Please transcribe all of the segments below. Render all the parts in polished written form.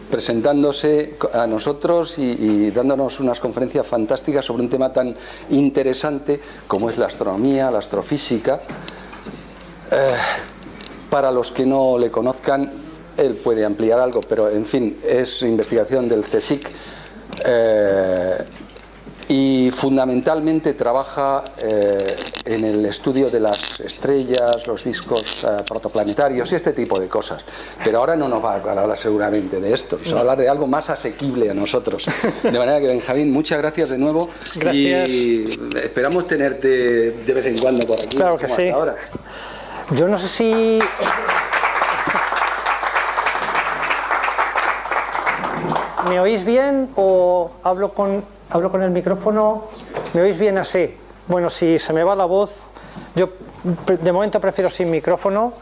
presentándose a nosotros y dándonos unas conferencias fantásticas sobre un tema tan interesante como es la astronomía, la astrofísica. Para los que no le conozcan, él puede ampliar algo, pero en fin, es investigación del CSIC y fundamentalmente trabaja en el estudio de las estrellas, los discos protoplanetarios y este tipo de cosas. Pero ahora no nos va a hablar seguramente de esto, nos va a hablar de algo más asequible a nosotros. De manera que, Benjamín, muchas gracias de nuevo. Gracias. Y esperamos tenerte de vez en cuando por aquí. Claro que sí. Ahora. Yo no sé si... ¿Me oís bien o hablo con el micrófono? ¿Me oís bien así? Bueno, si se me va la voz, yo de momento prefiero sin micrófono.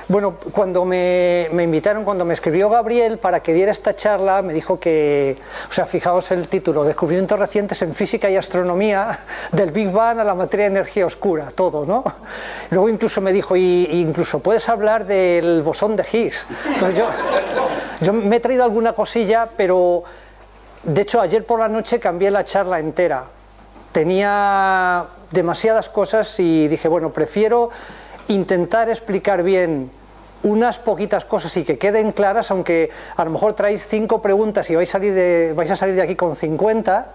Bueno, cuando me invitaron, cuando me escribió Gabriel para que diera esta charla, me dijo que, o sea, fijaos el título, descubrimientos recientes en física y astronomía, del Big Bang a la materia de energía oscura, todo, ¿no? Luego incluso me dijo, incluso puedes hablar del bosón de Higgs. Entonces yo me he traído alguna cosilla, pero de hecho ayer por la noche cambié la charla entera. Tenía demasiadas cosas y dije, bueno, prefiero intentar explicar bien unas poquitas cosas y que queden claras, aunque a lo mejor traéis 5 preguntas y vais a salir de aquí con 50,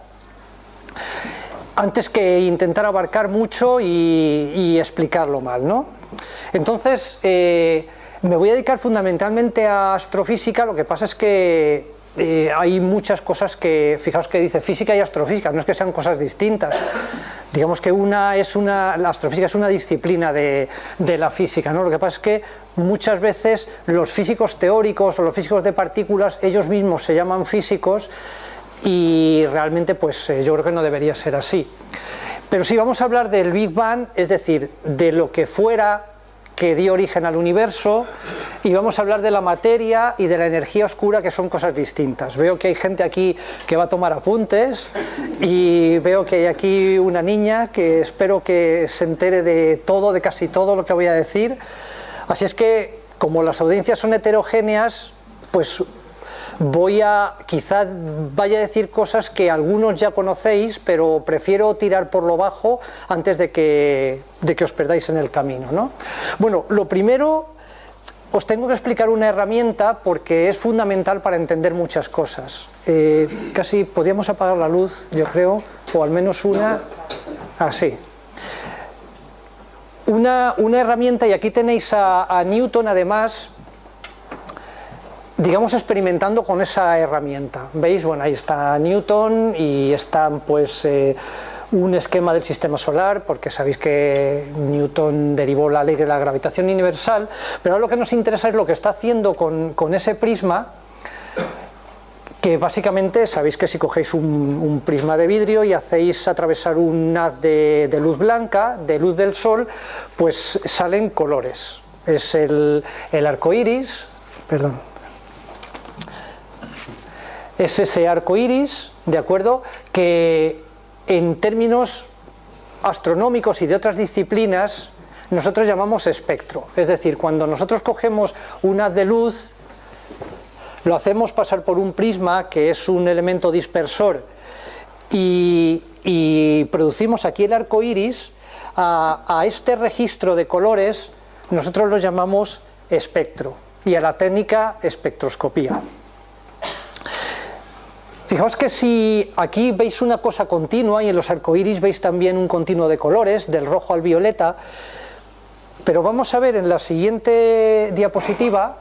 antes que intentar abarcar mucho y explicarlo mal, ¿no? Entonces, me voy a dedicar fundamentalmente a astrofísica. Lo que pasa es que hay muchas cosas que, fijaos que dice física y astrofísica, no es que sean cosas distintas. Digamos que la astrofísica es una disciplina de la física, ¿no? Lo que pasa es que muchas veces los físicos teóricos o los físicos de partículas, ellos mismos se llaman físicos y realmente pues yo creo que no debería ser así. Pero sí vamos a hablar del Big Bang, es decir, de lo que fuera que dio origen al universo, y vamos a hablar de la materia y de la energía oscura, que son cosas distintas. Veo que hay gente aquí que va a tomar apuntes y veo que hay aquí una niña que espero que se entere de todo, de casi todo lo que voy a decir. Así es que, como las audiencias son heterogéneas, pues quizá vaya a decir cosas que algunos ya conocéis, pero prefiero tirar por lo bajo antes de que os perdáis en el camino, ¿no? Bueno, lo primero, os tengo que explicar una herramienta porque es fundamental para entender muchas cosas. Casi podríamos apagar la luz, yo creo, o al menos una... así. Una herramienta, y aquí tenéis a Newton además, digamos, experimentando con esa herramienta. ¿Veis? Bueno, ahí está Newton y está pues un esquema del sistema solar, porque sabéis que Newton derivó la ley de la gravitación universal, pero ahora lo que nos interesa es lo que está haciendo con ese prisma, que básicamente sabéis que si cogéis un prisma de vidrio y hacéis atravesar un haz de luz blanca, de luz del sol, pues salen colores. Es el arco iris, perdón. Es ese arco iris, ¿de acuerdo?, que en términos astronómicos y de otras disciplinas nosotros llamamos espectro. Es decir, cuando nosotros cogemos un haz de luz, lo hacemos pasar por un prisma, que es un elemento dispersor, y producimos aquí el arco iris, a este registro de colores nosotros lo llamamos espectro, y a la técnica espectroscopía. Fijaos que si aquí veis una cosa continua, y en los arcoíris veis también un continuo de colores, del rojo al violeta, pero vamos a ver en la siguiente diapositiva,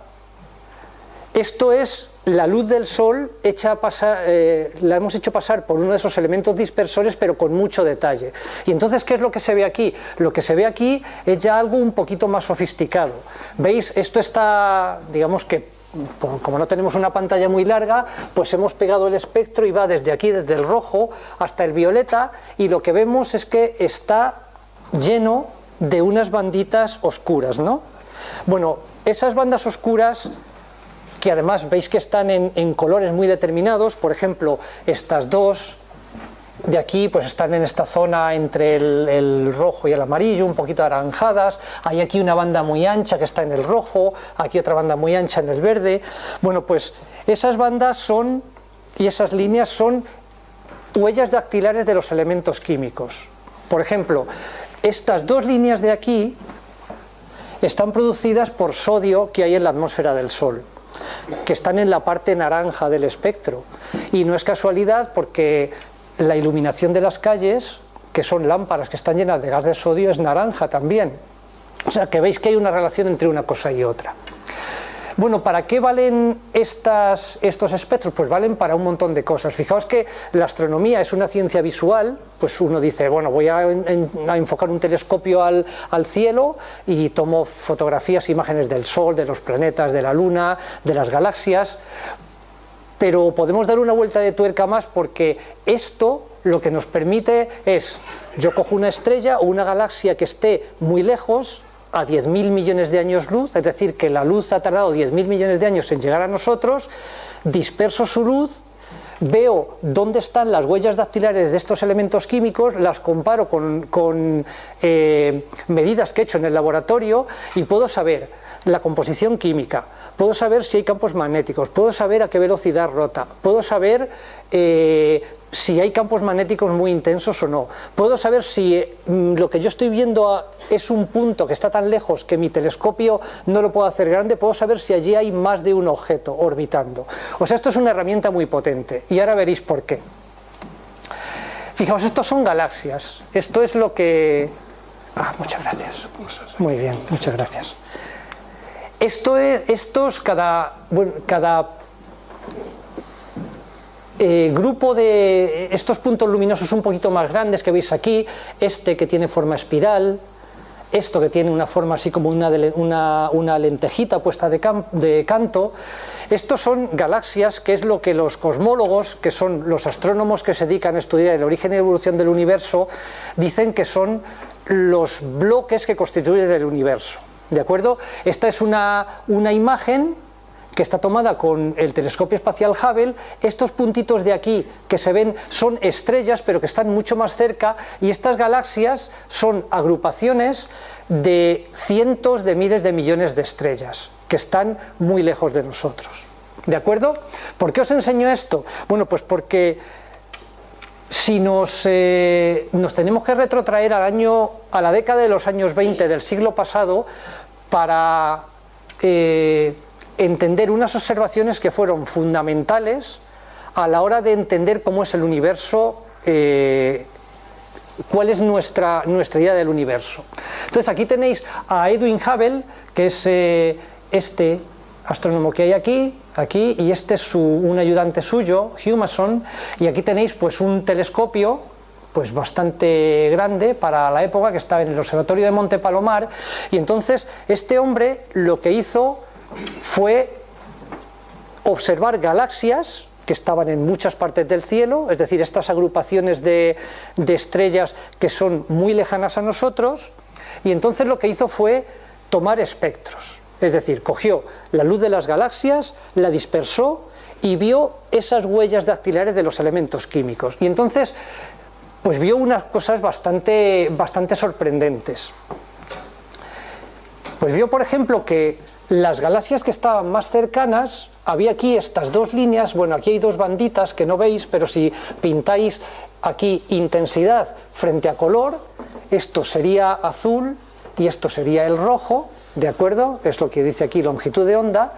esto es la luz del sol hecha pasar, la hemos hecho pasar por uno de esos elementos dispersores, pero con mucho detalle. Y entonces, ¿qué es lo que se ve aquí? Lo que se ve aquí es ya algo un poquito más sofisticado. ¿Veis? Esto está, digamos que, como no tenemos una pantalla muy larga, pues hemos pegado el espectro y va desde aquí, desde el rojo hasta el violeta, y lo que vemos es que está lleno de unas banditas oscuras, ¿no? Bueno, esas bandas oscuras, que además veis que están en colores muy determinados, por ejemplo, estas dos, de aquí pues están en esta zona entre el rojo y el amarillo, un poquito anaranjadas. Hay aquí una banda muy ancha que está en el rojo, aquí otra banda muy ancha en el verde. Bueno, pues esas bandas son, y esas líneas son huellas dactilares de los elementos químicos. Por ejemplo, estas dos líneas de aquí están producidas por sodio que hay en la atmósfera del Sol, que están en la parte naranja del espectro. Y no es casualidad porque la iluminación de las calles, que son lámparas que están llenas de gas de sodio, es naranja también. O sea que veis que hay una relación entre una cosa y otra. Bueno, ¿para qué valen estos espectros? Pues valen para un montón de cosas. Fijaos que la astronomía es una ciencia visual, pues uno dice, bueno, voy a enfocar un telescopio al cielo y tomo fotografías, imágenes del Sol, de los planetas, de la Luna, de las galaxias, pero podemos dar una vuelta de tuerca más porque esto lo que nos permite es, yo cojo una estrella o una galaxia que esté muy lejos, a 10.000 millones de años luz, es decir, que la luz ha tardado 10.000 millones de años en llegar a nosotros, disperso su luz, veo dónde están las huellas dactilares de estos elementos químicos, las comparo con medidas que he hecho en el laboratorio y puedo saber la composición química, puedo saber si hay campos magnéticos, puedo saber a qué velocidad rota, puedo saber si hay campos magnéticos muy intensos o no, puedo saber si lo que yo estoy viendo es un punto que está tan lejos que mi telescopio no lo puedo hacer grande, puedo saber si allí hay más de un objeto orbitando. O sea, esto es una herramienta muy potente y ahora veréis por qué. Fijaos, estos son galaxias, esto es lo que... muchas gracias. Muy bien, muchas gracias. Cada grupo de estos puntos luminosos un poquito más grandes que veis aquí, este que tiene forma espiral, esto que tiene una forma así como una lentejita puesta de canto, estos son galaxias, que es lo que los cosmólogos, que son los astrónomos que se dedican a estudiar el origen y evolución del universo, dicen que son los bloques que constituyen el universo. ¿De acuerdo? Esta es una imagen que está tomada con el telescopio espacial Hubble. Estos puntitos de aquí que se ven son estrellas, pero que están mucho más cerca, y estas galaxias son agrupaciones de cientos de miles de millones de estrellas, que están muy lejos de nosotros. ¿De acuerdo? ¿Por qué os enseño esto? Bueno, pues porque si nos tenemos que retrotraer a la década de los años 20 del siglo pasado para entender unas observaciones que fueron fundamentales a la hora de entender cómo es el universo, cuál es nuestra idea del universo. Entonces aquí tenéis a Edwin Hubble, que es este astrónomo que hay aquí, y este es un ayudante suyo, Humason, y aquí tenéis pues un telescopio pues bastante grande para la época, que estaba en el observatorio de Monte Palomar, y entonces este hombre lo que hizo fue observar galaxias que estaban en muchas partes del cielo, es decir, estas agrupaciones de estrellas que son muy lejanas a nosotros, y entonces lo que hizo fue tomar espectros, es decir, cogió la luz de las galaxias, la dispersó y vio esas huellas dactilares de los elementos químicos, y entonces pues vio unas cosas bastante sorprendentes. Pues vio, por ejemplo, que las galaxias que estaban más cercanas, había aquí estas dos líneas, bueno, aquí hay dos banditas que no veis, pero si pintáis aquí intensidad frente a color, esto sería azul y esto sería el rojo, ¿de acuerdo? Es lo que dice aquí longitud de onda.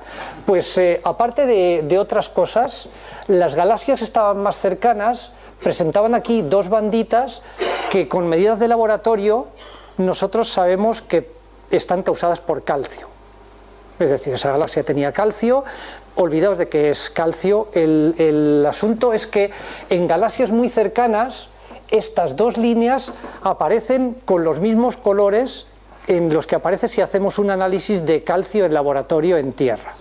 Pues aparte de otras cosas, las galaxias que estaban más cercanas presentaban aquí dos banditas que con medidas de laboratorio nosotros sabemos que están causadas por calcio. Es decir, esa galaxia tenía calcio. Olvidaos de que es calcio. El asunto es que en galaxias muy cercanas estas dos líneas aparecen con los mismos colores en los que aparece si hacemos un análisis de calcio en laboratorio en Tierra.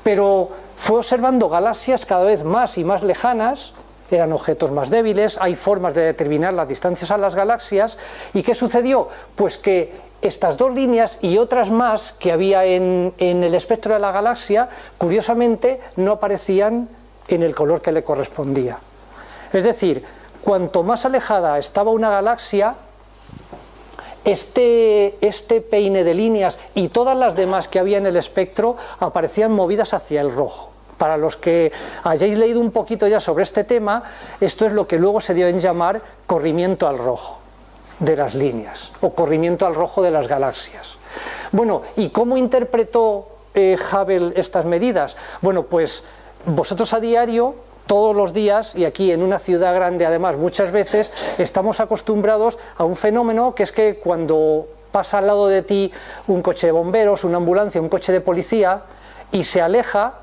Pero fue observando galaxias cada vez más y más lejanas, eran objetos más débiles, hay formas de determinar las distancias a las galaxias. ¿Y qué sucedió? Pues que estas dos líneas y otras más que había en el espectro de la galaxia, curiosamente no aparecían en el color que le correspondía. Es decir, cuanto más alejada estaba una galaxia, este peine de líneas y todas las demás que había en el espectro aparecían movidas hacia el rojo. Para los que hayáis leído un poquito ya sobre este tema, esto es lo que luego se dio en llamar corrimiento al rojo de las líneas, o corrimiento al rojo de las galaxias. Bueno, ¿y cómo interpretó Hubble estas medidas? Bueno, pues vosotros a diario, todos los días, y aquí en una ciudad grande además muchas veces, estamos acostumbrados a un fenómeno que es que cuando pasa al lado de ti un coche de bomberos, una ambulancia, un coche de policía y se aleja,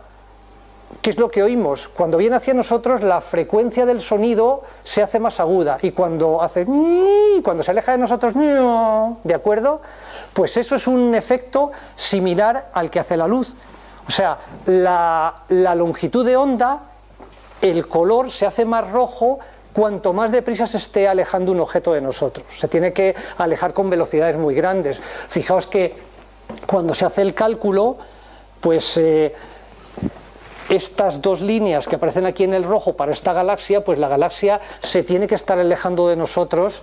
¿qué es lo que oímos? Cuando viene hacia nosotros la frecuencia del sonido se hace más aguda y cuando se aleja de nosotros, ¿de acuerdo? Pues eso es un efecto similar al que hace la luz. O sea, la longitud de onda, el color se hace más rojo cuanto más deprisa se esté alejando un objeto de nosotros. Se tiene que alejar con velocidades muy grandes. Fijaos que cuando se hace el cálculo, pues estas dos líneas que aparecen aquí en el rojo para esta galaxia, pues la galaxia se tiene que estar alejando de nosotros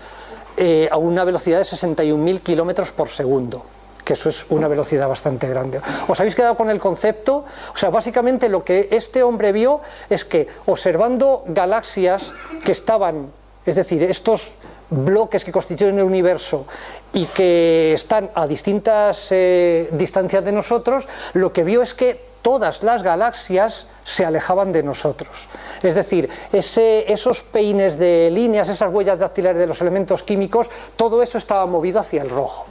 a una velocidad de 61.000 kilómetros por segundo, que eso es una velocidad bastante grande. ¿Os habéis quedado con el concepto? O sea, básicamente lo que este hombre vio es que observando galaxias que estaban, es decir, estos bloques que constituyen el universo y que están a distintas distancias de nosotros, lo que vio es que todas las galaxias se alejaban de nosotros. Es decir, esos peines de líneas, esas huellas dactilares de los elementos químicos, todo eso estaba movido hacia el rojo.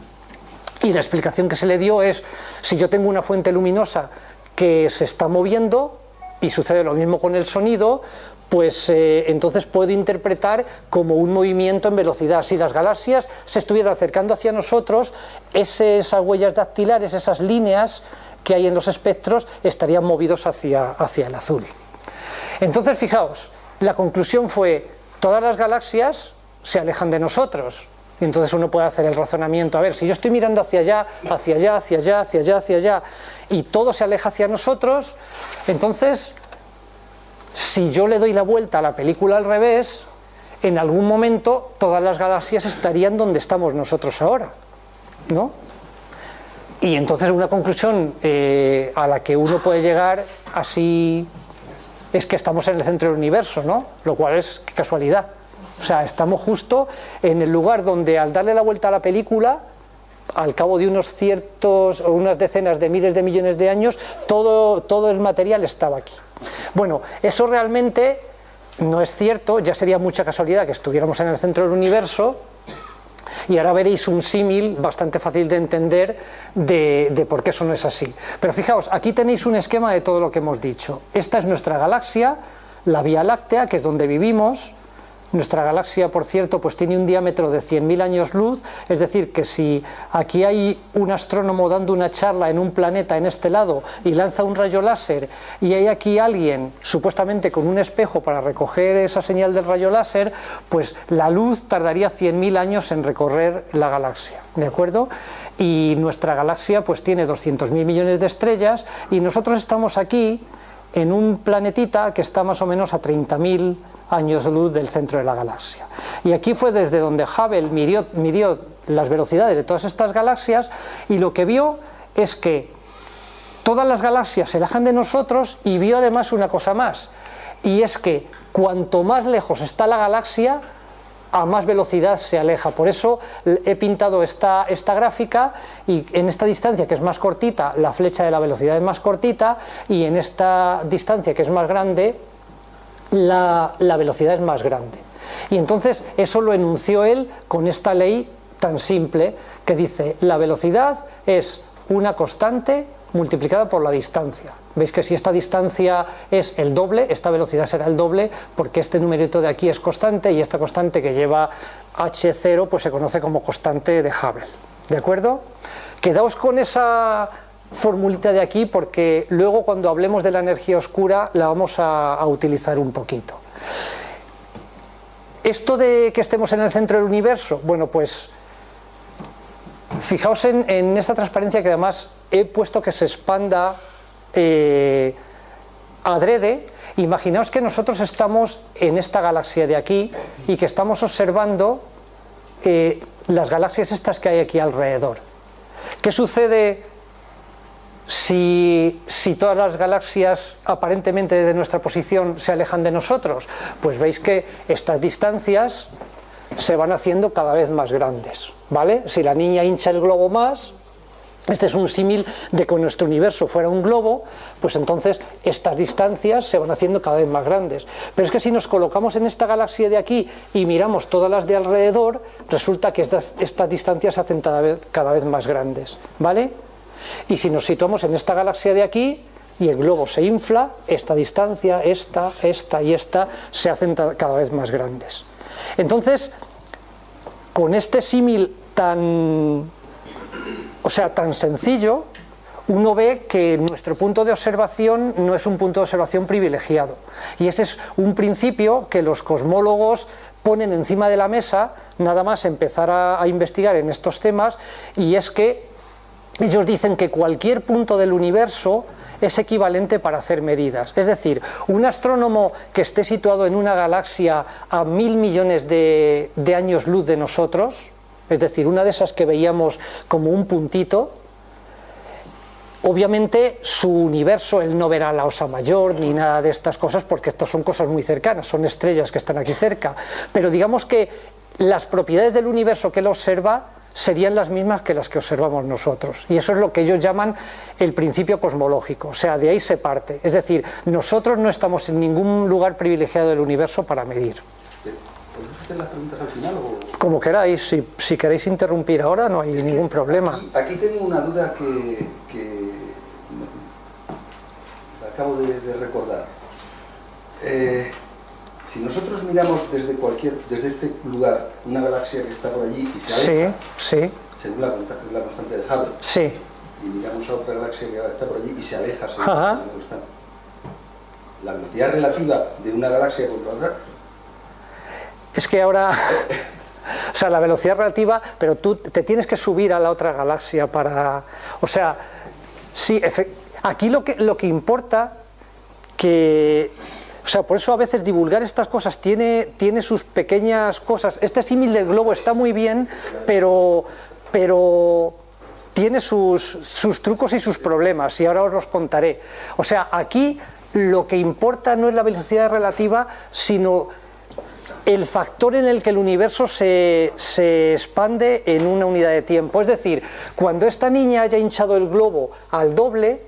Y la explicación que se le dio es, si yo tengo una fuente luminosa que se está moviendo, y sucede lo mismo con el sonido, pues entonces puedo interpretar como un movimiento en velocidad. Si las galaxias se estuvieran acercando hacia nosotros, esas huellas dactilares, esas líneas que hay en los espectros, estarían movidos hacia el azul. Entonces, fijaos, la conclusión fue, todas las galaxias se alejan de nosotros. Y entonces uno puede hacer el razonamiento, a ver, si yo estoy mirando hacia allá, hacia allá, hacia allá, hacia allá, hacia allá, y todo se aleja hacia nosotros, entonces, si yo le doy la vuelta a la película al revés, en algún momento todas las galaxias estarían donde estamos nosotros ahora, ¿no? Y entonces una conclusión a la que uno puede llegar así es que estamos en el centro del universo, ¿no? Lo cual es casualidad. O sea, estamos justo en el lugar donde al darle la vuelta a la película, al cabo de unas decenas de miles de millones de años, todo el material estaba aquí. Bueno, eso realmente no es cierto, ya sería mucha casualidad que estuviéramos en el centro del universo, y ahora veréis un símil bastante fácil de entender de por qué eso no es así. Pero fijaos, aquí tenéis un esquema de todo lo que hemos dicho. Esta es nuestra galaxia, la Vía Láctea, que es donde vivimos. Nuestra galaxia, por cierto, pues tiene un diámetro de 100.000 años luz, es decir, que si aquí hay un astrónomo dando una charla en un planeta en este lado y lanza un rayo láser y hay aquí alguien supuestamente con un espejo para recoger esa señal del rayo láser, pues la luz tardaría 100.000 años en recorrer la galaxia, ¿de acuerdo? Y nuestra galaxia pues tiene 200.000 millones de estrellas y nosotros estamos aquí en un planetita que está más o menos a 30.000 años luz del centro de la galaxia. Y aquí fue desde donde Hubble midió las velocidades de todas estas galaxias y lo que vio es que todas las galaxias se alejan de nosotros y vio además una cosa más, y es que cuanto más lejos está la galaxia, a más velocidad se aleja. Por eso he pintado esta gráfica y en esta distancia que es más cortita, la flecha de la velocidad es más cortita y en esta distancia que es más grande, la velocidad es más grande. Y entonces eso lo enunció él con esta ley tan simple que dice: la velocidad es una constante multiplicada por la distancia. Veis que si esta distancia es el doble, esta velocidad será el doble, porque este numerito de aquí es constante y esta constante que lleva h0 pues se conoce como constante de Hubble. ¿De acuerdo? Quedaos con esa formulita de aquí porque luego cuando hablemos de la energía oscura la vamos a utilizar un poquito. Esto de que estemos en el centro del universo, bueno, pues fijaos en esta transparencia que además he puesto que se expanda adrede, Imaginaos que nosotros estamos en esta galaxia de aquí y que estamos observando las galaxias estas que hay aquí alrededor. ¿Qué sucede si todas las galaxias aparentemente desde nuestra posición se alejan de nosotros? Pues veis que estas distancias se van haciendo cada vez más grandes, ¿vale? Si la niña hincha el globo más, este es un símil de que nuestro universo fuera un globo, pues entonces estas distancias se van haciendo cada vez más grandes. Pero es que si nos colocamos en esta galaxia de aquí y miramos todas las de alrededor, resulta que estas distancias se hacen cada vez más grandes, ¿vale? Y si nos situamos en esta galaxia de aquí y el globo se infla, esta distancia, esta y esta se hacen cada vez más grandes. Entonces, con este símil tan sencillo, uno ve que nuestro punto de observación no es un punto de observación privilegiado. Y ese es un principio que los cosmólogos ponen encima de la mesa, nada más empezar a investigar en estos temas, y es que ellos dicen que cualquier punto del universo es equivalente para hacer medidas. Es decir, un astrónomo que esté situado en una galaxia a 1000 millones de años luz de nosotros, es decir, una de esas que veíamos como un puntito, obviamente su universo, él no verá la Osa Mayor ni nada de estas cosas, porque estas son cosas muy cercanas, son estrellas que están aquí cerca, pero digamos que las propiedades del universo que él observa serían las mismas que las que observamos nosotros, y eso es lo que ellos llaman el principio cosmológico, o sea, de ahí se parte, es decir, nosotros no estamos en ningún lugar privilegiado del universo para medir. ¿Podemos hacer las preguntas al final? Como queráis, si queréis interrumpir ahora no hay ningún problema. Aquí tengo una duda que acabo de recordar. Si nosotros miramos desde este lugar una galaxia que está por allí y se aleja, según la constante de Hubble, y miramos a otra galaxia que está por allí y se aleja según la constante, la velocidad relativa de una galaxia contra otra. Es que ahora, o sea, la velocidad relativa, pero tú te tienes que subir a la otra galaxia para, o sea, sí, aquí lo que importa que, o sea, por eso a veces divulgar estas cosas tiene sus pequeñas cosas. Este símil del globo está muy bien, pero tiene sus trucos y sus problemas, y ahora os los contaré. O sea, aquí lo que importa no es la velocidad relativa, sino el factor en el que el universo se expande en una unidad de tiempo. Es decir, cuando esta niña haya hinchado el globo al doble,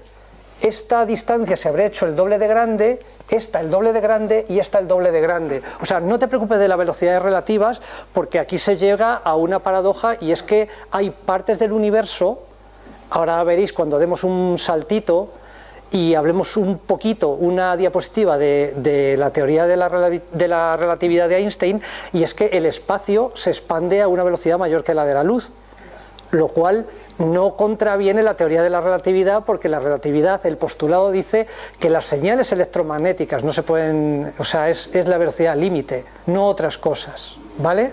esta distancia se habrá hecho el doble de grande, esta el doble de grande y esta el doble de grande. O sea, no te preocupes de las velocidades relativas, porque aquí se llega a una paradoja, y es que hay partes del universo, ahora veréis cuando demos un saltito y hablemos un poquito, una diapositiva de la teoría de la relatividad de Einstein, y es que el espacio se expande a una velocidad mayor que la de la luz, lo cual no contraviene la teoría de la relatividad, porque la relatividad, el postulado dice que las señales electromagnéticas no se pueden, o sea, es la velocidad límite, no otras cosas, ¿vale?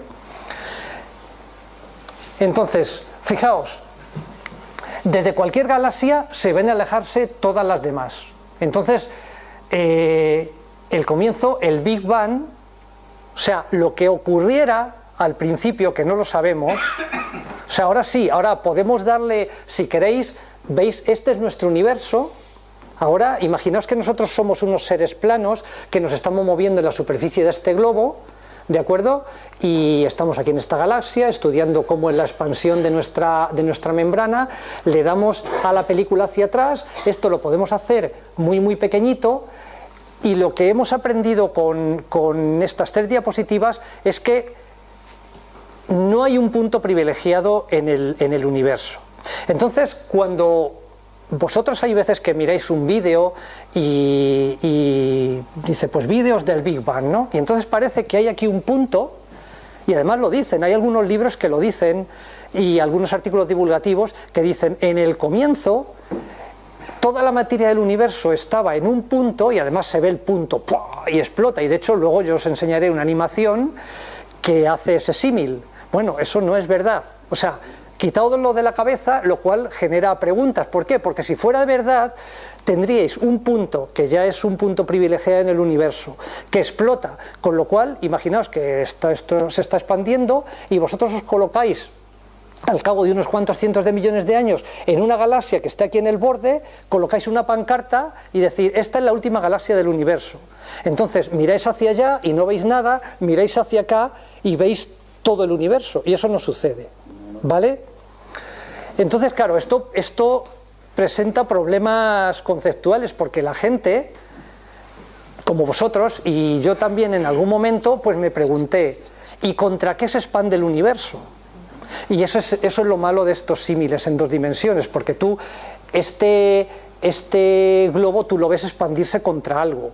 Entonces, fijaos, desde cualquier galaxia se ven alejarse todas las demás. Entonces, el comienzo, el Big Bang, o sea, lo que ocurriera al principio, que no lo sabemos, o sea, ahora sí, ahora podemos darle, si queréis, veis, este es nuestro universo. Ahora, imaginaos que nosotros somos unos seres planos que nos estamos moviendo en la superficie de este globo, ¿de acuerdo? Y estamos aquí en esta galaxia estudiando cómo es la expansión de nuestra membrana, le damos a la película hacia atrás, esto lo podemos hacer muy muy pequeñito, y lo que hemos aprendido con estas 3 diapositivas es que no hay un punto privilegiado en el universo. Entonces, cuando vosotros hay veces que miráis un vídeo y dice, pues vídeos del Big Bang, ¿no? Y entonces parece que hay aquí un punto, y además lo dicen, hay algunos libros que lo dicen, y algunos artículos divulgativos que dicen, en el comienzo toda la materia del universo estaba en un punto, y además se ve el punto ¡pua! Y explota, y de hecho luego yo os enseñaré una animación que hace ese símil. Bueno, eso no es verdad, o sea, quitado lo de la cabeza, lo cual genera preguntas. ¿Por qué? Porque si fuera de verdad, tendríais un punto, que ya es un punto privilegiado en el universo, que explota, con lo cual, imaginaos que esto se está expandiendo y vosotros os colocáis al cabo de unos cuantos cientos de millones de años en una galaxia que esté aquí en el borde, colocáis una pancarta y decir, esta es la última galaxia del universo. Entonces miráis hacia allá y no veis nada, miráis hacia acá y veis todo el universo, y eso no sucede, ¿vale? Entonces, claro, esto presenta problemas conceptuales, porque la gente, como vosotros, y yo también en algún momento, pues me pregunté, ¿y contra qué se expande el universo? Y eso es lo malo de estos símiles en dos dimensiones, porque tú, este globo, tú lo ves expandirse contra algo,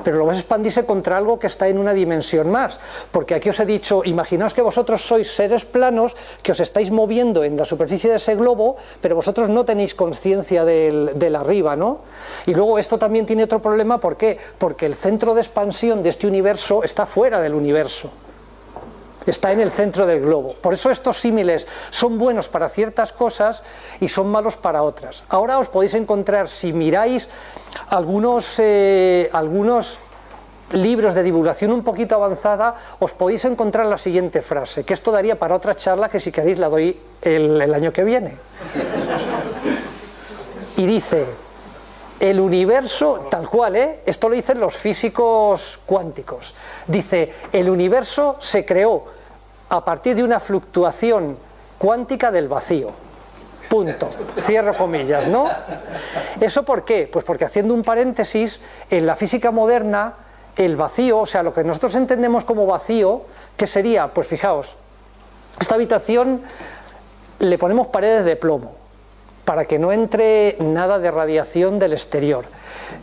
pero lo ves expandirse contra algo que está en una dimensión más, porque aquí os he dicho, imaginaos que vosotros sois seres planos que os estáis moviendo en la superficie de ese globo, pero vosotros no tenéis conciencia del arriba, ¿no? Y luego esto también tiene otro problema, ¿por qué? Porque el centro de expansión de este universo está fuera del universo, está en el centro del globo. Por eso estos símiles son buenos para ciertas cosas y son malos para otras. Ahora os podéis encontrar, si miráis algunos libros de divulgación un poquito avanzada, os podéis encontrar la siguiente frase, que esto daría para otra charla, que si queréis la doy el año que viene. Y dice, el universo, tal cual, esto lo dicen los físicos cuánticos, dice, el universo se creó a partir de una fluctuación cuántica del vacío. Punto. Cierro comillas, ¿no? ¿Eso por qué? Pues porque, haciendo un paréntesis, en la física moderna, el vacío, o sea, lo que nosotros entendemos como vacío, ¿qué sería? Pues fijaos, esta habitación le ponemos paredes de plomo para que no entre nada de radiación del exterior.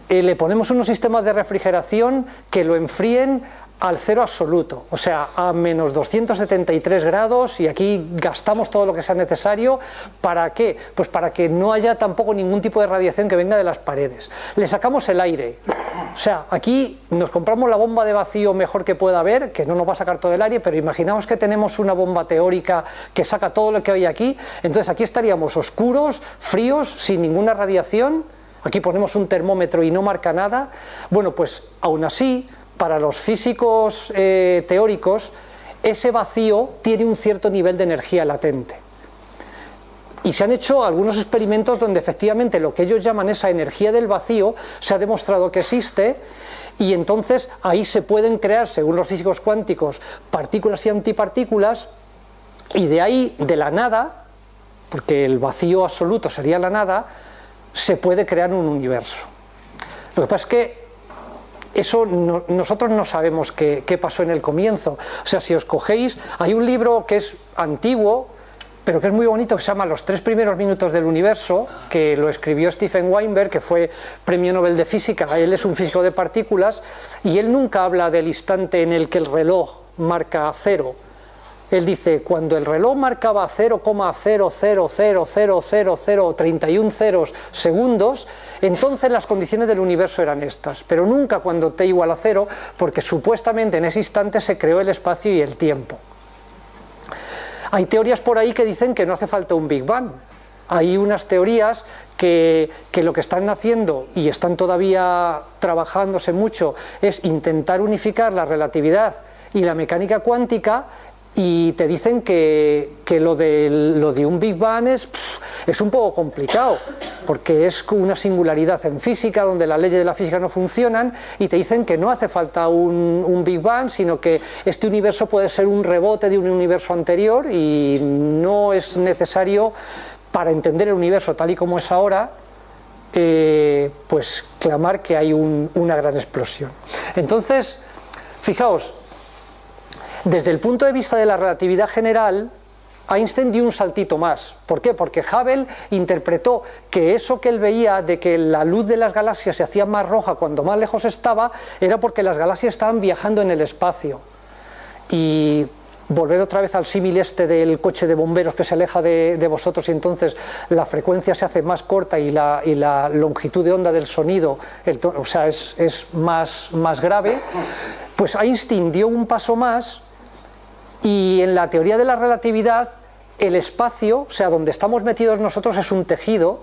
Le ponemos unos sistemas de refrigeración que lo enfríen al cero absoluto, o sea, a menos 273 grados, y aquí gastamos todo lo que sea necesario. ¿Para qué? Pues para que no haya tampoco ningún tipo de radiación que venga de las paredes. Le sacamos el aire, o sea, aquí nos compramos la bomba de vacío mejor que pueda haber, que no nos va a sacar todo el aire, pero imaginaos que tenemos una bomba teórica que saca todo lo que hay aquí, entonces aquí estaríamos oscuros, fríos, sin ninguna radiación. Aquí ponemos un termómetro y no marca nada. Bueno, pues aún así, para los físicos teóricos, ese vacío tiene un cierto nivel de energía latente. Y se han hecho algunos experimentos donde efectivamente lo que ellos llaman esa energía del vacío se ha demostrado que existe, y entonces ahí se pueden crear, según los físicos cuánticos, partículas y antipartículas, y de ahí, de la nada, porque el vacío absoluto sería la nada, se puede crear un universo. Lo que pasa es que eso nosotros no sabemos qué pasó en el comienzo. O sea, si os cogéis, hay un libro que es antiguo, pero que es muy bonito, que se llama Los 3 primeros minutos del universo, que lo escribió Stephen Weinberg, que fue premio Nobel de Física. Él es un físico de partículas, y él nunca habla del instante en el que el reloj marca cero. Él dice, cuando el reloj marcaba 0,0000031 ceros segundos, entonces las condiciones del universo eran estas, pero nunca cuando t igual a 0, porque supuestamente en ese instante se creó el espacio y el tiempo. Hay teorías por ahí que dicen que no hace falta un Big Bang. Hay unas teorías que lo que están haciendo, y están todavía trabajándose mucho, es intentar unificar la relatividad y la mecánica cuántica, y te dicen que lo de un Big Bang es un poco complicado, porque es una singularidad en física donde las leyes de la física no funcionan, y te dicen que no hace falta un Big Bang, sino que este universo puede ser un rebote de un universo anterior, y no es necesario, para entender el universo tal y como es ahora, pues clamar que hay una gran explosión. Entonces, fijaos, desde el punto de vista de la relatividad general, Einstein dio un saltito más. ¿Por qué? Porque Hubble interpretó que eso que él veía de que la luz de las galaxias se hacía más roja cuando más lejos estaba, era porque las galaxias estaban viajando en el espacio. Y volver otra vez al símil este del coche de bomberos que se aleja de vosotros, y entonces la frecuencia se hace más corta y la longitud de onda del sonido, o sea, es más grave. Pues Einstein dio un paso más, y en la teoría de la relatividad el espacio, o sea, donde estamos metidos nosotros es un tejido,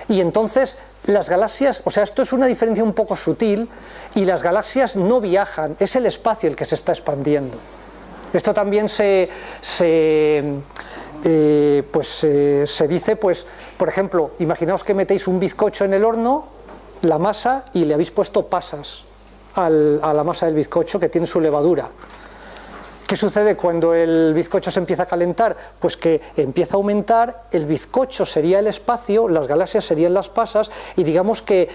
y entonces las galaxias, o sea, esto es una diferencia un poco sutil, y las galaxias no viajan, es el espacio el que se está expandiendo. Esto también se dice, pues, por ejemplo, imaginaos que metéis un bizcocho en el horno, la masa, y le habéis puesto pasas a la masa del bizcocho, que tiene su levadura. ¿Qué sucede cuando el bizcocho se empieza a calentar? Pues que empieza a aumentar, el bizcocho sería el espacio, las galaxias serían las pasas, y digamos que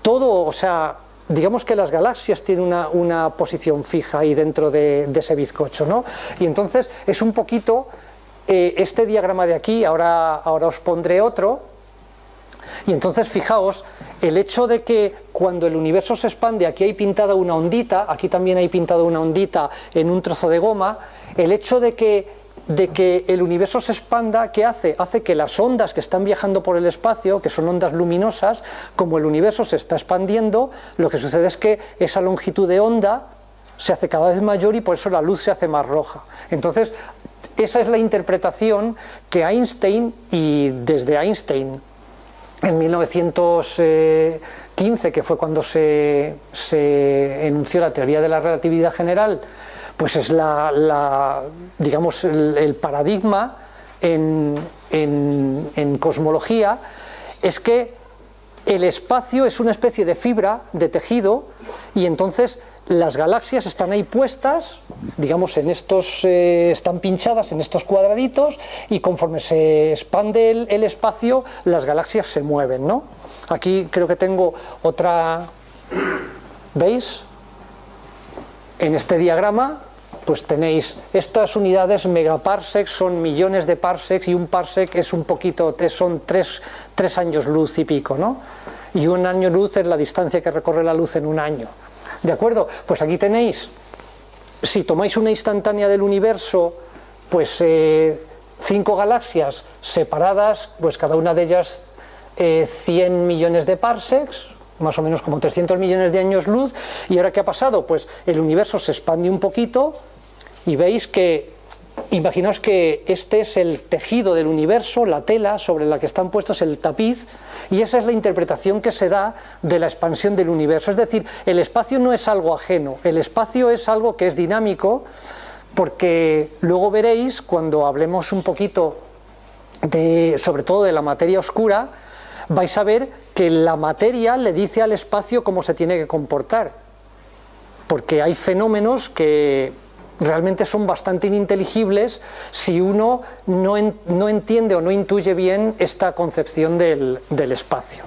todo, o sea, digamos que las galaxias tienen una posición fija ahí dentro de ese bizcocho, ¿no? Y entonces es un poquito este diagrama de aquí, ahora os pondré otro, y entonces fijaos, el hecho de que cuando el universo se expande, aquí hay pintada una ondita, aquí también hay pintada una ondita en un trozo de goma, el hecho de que el universo se expanda, ¿qué hace? Hace que las ondas que están viajando por el espacio, que son ondas luminosas, como el universo se está expandiendo, lo que sucede es que esa longitud de onda se hace cada vez mayor y por eso la luz se hace más roja. Entonces, esa es la interpretación que Einstein, y desde Einstein, en 1915, que fue cuando se enunció la teoría de la relatividad general, pues es digamos, el paradigma en cosmología, es que el espacio es una especie de fibra, de tejido, y entonces las galaxias están ahí puestas, digamos, en estos, están pinchadas en estos cuadraditos, y conforme se expande el espacio, las galaxias se mueven, ¿no? Aquí creo que tengo otra, ¿veis? En este diagrama, pues tenéis estas unidades megaparsecs, son millones de parsecs, y un parsec es un poquito, son tres años luz y pico, ¿no? Y un año luz es la distancia que recorre la luz en un año. ¿De acuerdo? Pues aquí tenéis, si tomáis una instantánea del universo, pues 5 galaxias separadas, pues cada una de ellas 100 millones de parsecs, más o menos como 300 millones de años luz. ¿Y ahora qué ha pasado? Pues el universo se expande un poquito y veis que, imaginaos que este es el tejido del universo, la tela sobre la que están puestos, el tapiz, y esa es la interpretación que se da de la expansión del universo. Es decir, el espacio no es algo ajeno, el espacio es algo que es dinámico, porque luego veréis, cuando hablemos un poquito sobre todo de la materia oscura, vais a ver que la materia le dice al espacio cómo se tiene que comportar, porque hay fenómenos que realmente son bastante ininteligibles si uno no entiende o no intuye bien esta concepción del espacio.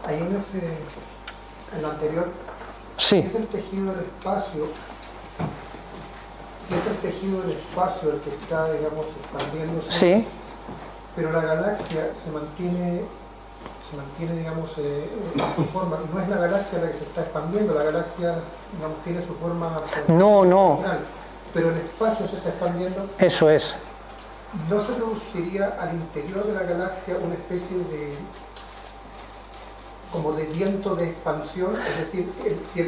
Ahí en lo anterior, sí. ¿Es el tejido del espacio? Si es el tejido del espacio el que está, digamos, expandiéndose, Sí. pero la galaxia se mantiene, digamos, su forma, no es la galaxia la que se está expandiendo, la galaxia, digamos, tiene su forma original, pero el espacio se está expandiendo. Eso es. ¿No se produciría al interior de la galaxia una especie de como de viento de expansión? Es decir, si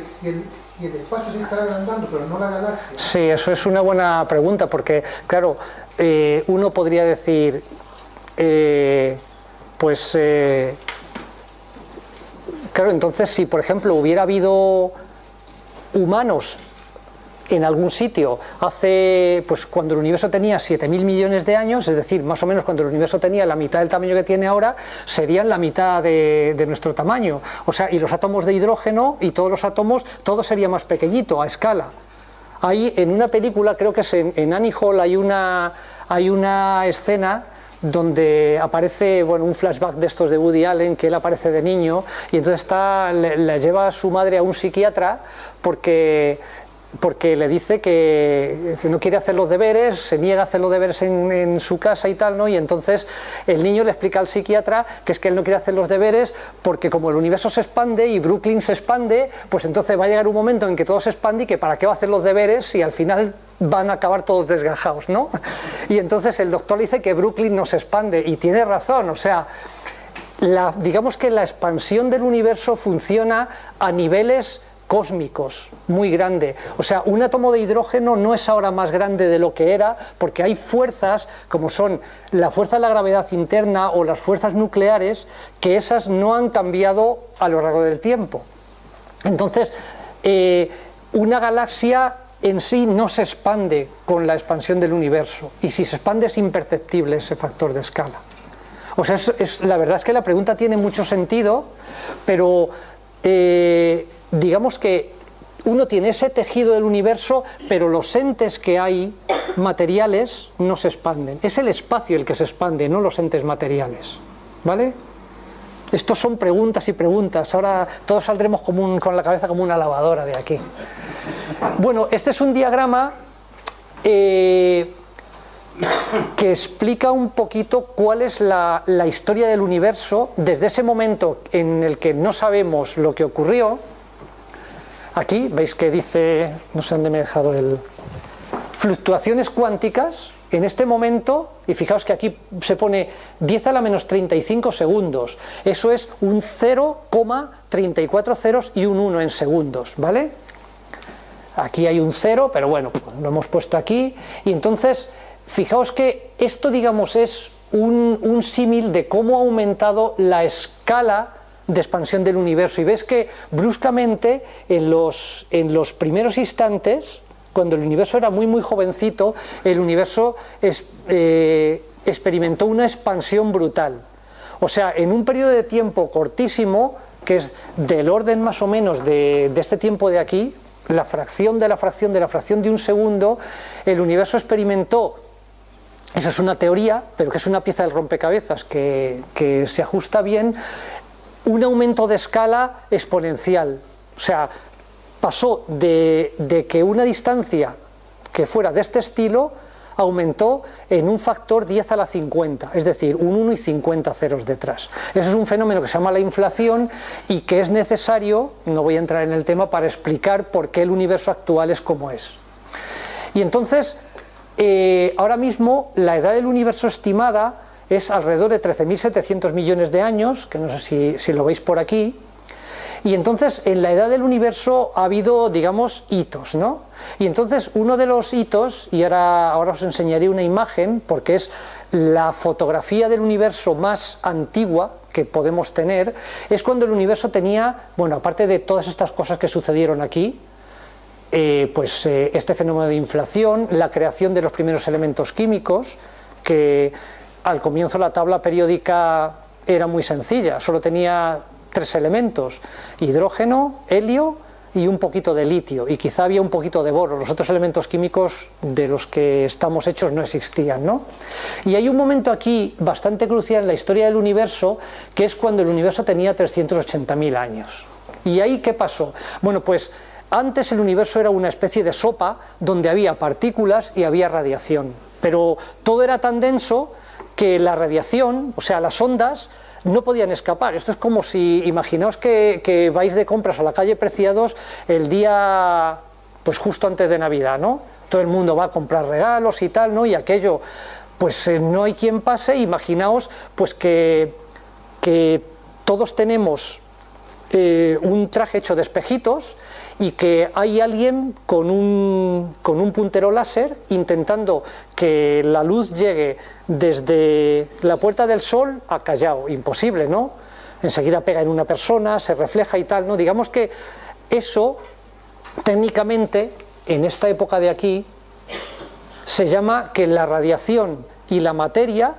el espacio se está agrandando, pero no la galaxia. Sí, eso es una buena pregunta, porque, claro, uno podría decir, claro, entonces si por ejemplo hubiera habido humanos en algún sitio hace, pues cuando el universo tenía 7.000 millones de años, es decir, más o menos cuando el universo tenía la mitad del tamaño que tiene ahora, serían la mitad de nuestro tamaño, o sea, y los átomos de hidrógeno y todos los átomos, todo sería más pequeñito, a escala. Hay en una película, creo que es en Annie Hall, hay una escena donde aparece, bueno, un flashback de estos de Woody Allen, que él aparece de niño, y entonces le lleva a su madre a un psiquiatra porque le dice que no quiere hacer los deberes, se niega a hacer los deberes en su casa y tal, ¿no? Y entonces el niño le explica al psiquiatra que es que él no quiere hacer los deberes porque como el universo se expande y Brooklyn se expande, pues entonces va a llegar un momento en que todo se expande y que para qué va a hacer los deberes si al final van a acabar todos desgajados, ¿no? Y entonces el doctor dice que Brooklyn no se expande, y tiene razón, o sea, digamos que la expansión del universo funciona a niveles cósmicos muy grande. O sea, un átomo de hidrógeno no es ahora más grande de lo que era, porque hay fuerzas como son la fuerza de la gravedad interna o las fuerzas nucleares, que esas no han cambiado a lo largo del tiempo. Entonces, una galaxia en sí no se expande con la expansión del universo, y si se expande es imperceptible ese factor de escala. O sea, la verdad es que la pregunta tiene mucho sentido, pero digamos que uno tiene ese tejido del universo, pero los entes que hay materiales no se expanden. Es el espacio el que se expande, no los entes materiales. ¿Vale? Estos son preguntas y preguntas. Ahora todos saldremos con la cabeza como una lavadora de aquí. Bueno, este es un diagrama que explica un poquito cuál es la historia del universo desde ese momento en el que no sabemos lo que ocurrió. Aquí veis que dice, no sé dónde me he dejado fluctuaciones cuánticas en este momento, y fijaos que aquí se pone 10 a la menos 35 segundos, eso es un 0,34 ceros y un 1 en segundos, ¿vale? Aquí hay un 0, pero bueno, lo hemos puesto aquí, y entonces fijaos que esto, digamos, es un símil de cómo ha aumentado la escala de expansión del universo, y ves que bruscamente en los primeros instantes, cuando el universo era muy jovencito, el universo experimentó una expansión brutal. O sea, en un periodo de tiempo cortísimo, que es del orden más o menos de este tiempo de aquí, la fracción de la fracción de la fracción de un segundo, el universo experimentó, eso es una teoría, pero que es una pieza del rompecabezas que se ajusta bien, un aumento de escala exponencial. O sea, pasó de que una distancia que fuera de este estilo aumentó en un factor 10 a la 50, es decir, un 1 y 50 ceros detrás. Eso es un fenómeno que se llama la inflación y que es necesario, no voy a entrar en el tema, para explicar por qué el universo actual es como es. Y entonces, ahora mismo la edad del universo estimada es alrededor de 13.700 millones de años, que no sé si lo veis por aquí. Y entonces en la edad del universo ha habido, digamos, hitos, ¿no? Y entonces uno de los hitos, y ahora os enseñaré una imagen, porque es la fotografía del universo más antigua que podemos tener, es cuando el universo tenía, bueno, aparte de todas estas cosas que sucedieron aquí, este fenómeno de inflación, la creación de los primeros elementos químicos, que al comienzo la tabla periódica era muy sencilla, solo tenía 3 elementos, hidrógeno, helio y un poquito de litio, y quizá había un poquito de boro. Los otros elementos químicos de los que estamos hechos no existían, ¿no? Y hay un momento aquí bastante crucial en la historia del universo, que es cuando el universo tenía 380.000 años. ¿Y ahí qué pasó? Bueno, pues antes el universo era una especie de sopa donde había partículas y había radiación, pero todo era tan denso que la radiación, o sea, las ondas, no podían escapar. Esto es como si, imaginaos que vais de compras a la calle Preciados el día, pues justo antes de Navidad, ¿no? Todo el mundo va a comprar regalos y tal, ¿no? Y aquello, pues no hay quien pase. Imaginaos, pues que todos tenemos un traje hecho de espejitos y que hay alguien con un puntero láser intentando que la luz llegue desde la Puerta del Sol a Callao. Imposible, ¿no? Enseguida pega en una persona, se refleja y tal, ¿no? Digamos que eso, técnicamente, en esta época de aquí, se llama que la radiación y la materia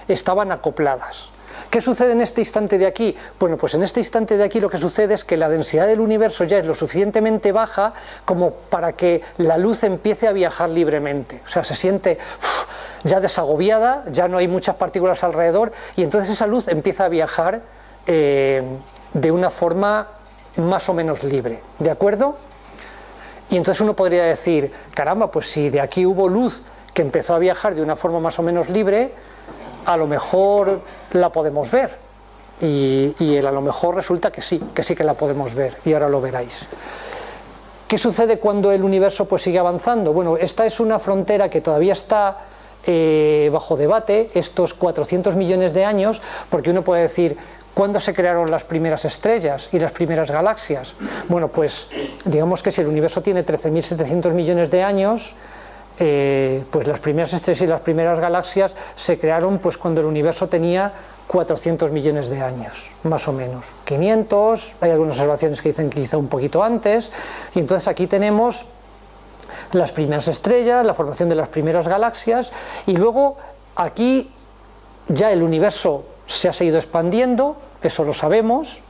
estaban acopladas. ¿Qué sucede en este instante de aquí? Bueno, pues en este instante de aquí lo que sucede es que la densidad del universo ya es lo suficientemente baja como para que la luz empiece a viajar libremente. O sea, se siente ya desagobiada, ya no hay muchas partículas alrededor, y entonces esa luz empieza a viajar de una forma más o menos libre, ¿de acuerdo? Y entonces uno podría decir, caramba, pues si de aquí hubo luz que empezó a viajar de una forma más o menos libre, a lo mejor la podemos ver, y a lo mejor resulta que sí que la podemos ver, y ahora lo veréis. ¿Qué sucede cuando el universo pues sigue avanzando? Bueno, esta es una frontera que todavía está bajo debate, estos 400 millones de años, porque uno puede decir, ¿cuándo se crearon las primeras estrellas y las primeras galaxias? Bueno, pues digamos que si el universo tiene 13.700 millones de años, pues las primeras estrellas y las primeras galaxias se crearon pues cuando el universo tenía 400 millones de años, más o menos, 500, hay algunas observaciones que dicen que quizá un poquito antes, y entonces aquí tenemos las primeras estrellas, la formación de las primeras galaxias, y luego aquí ya el universo se ha seguido expandiendo, eso lo sabemos,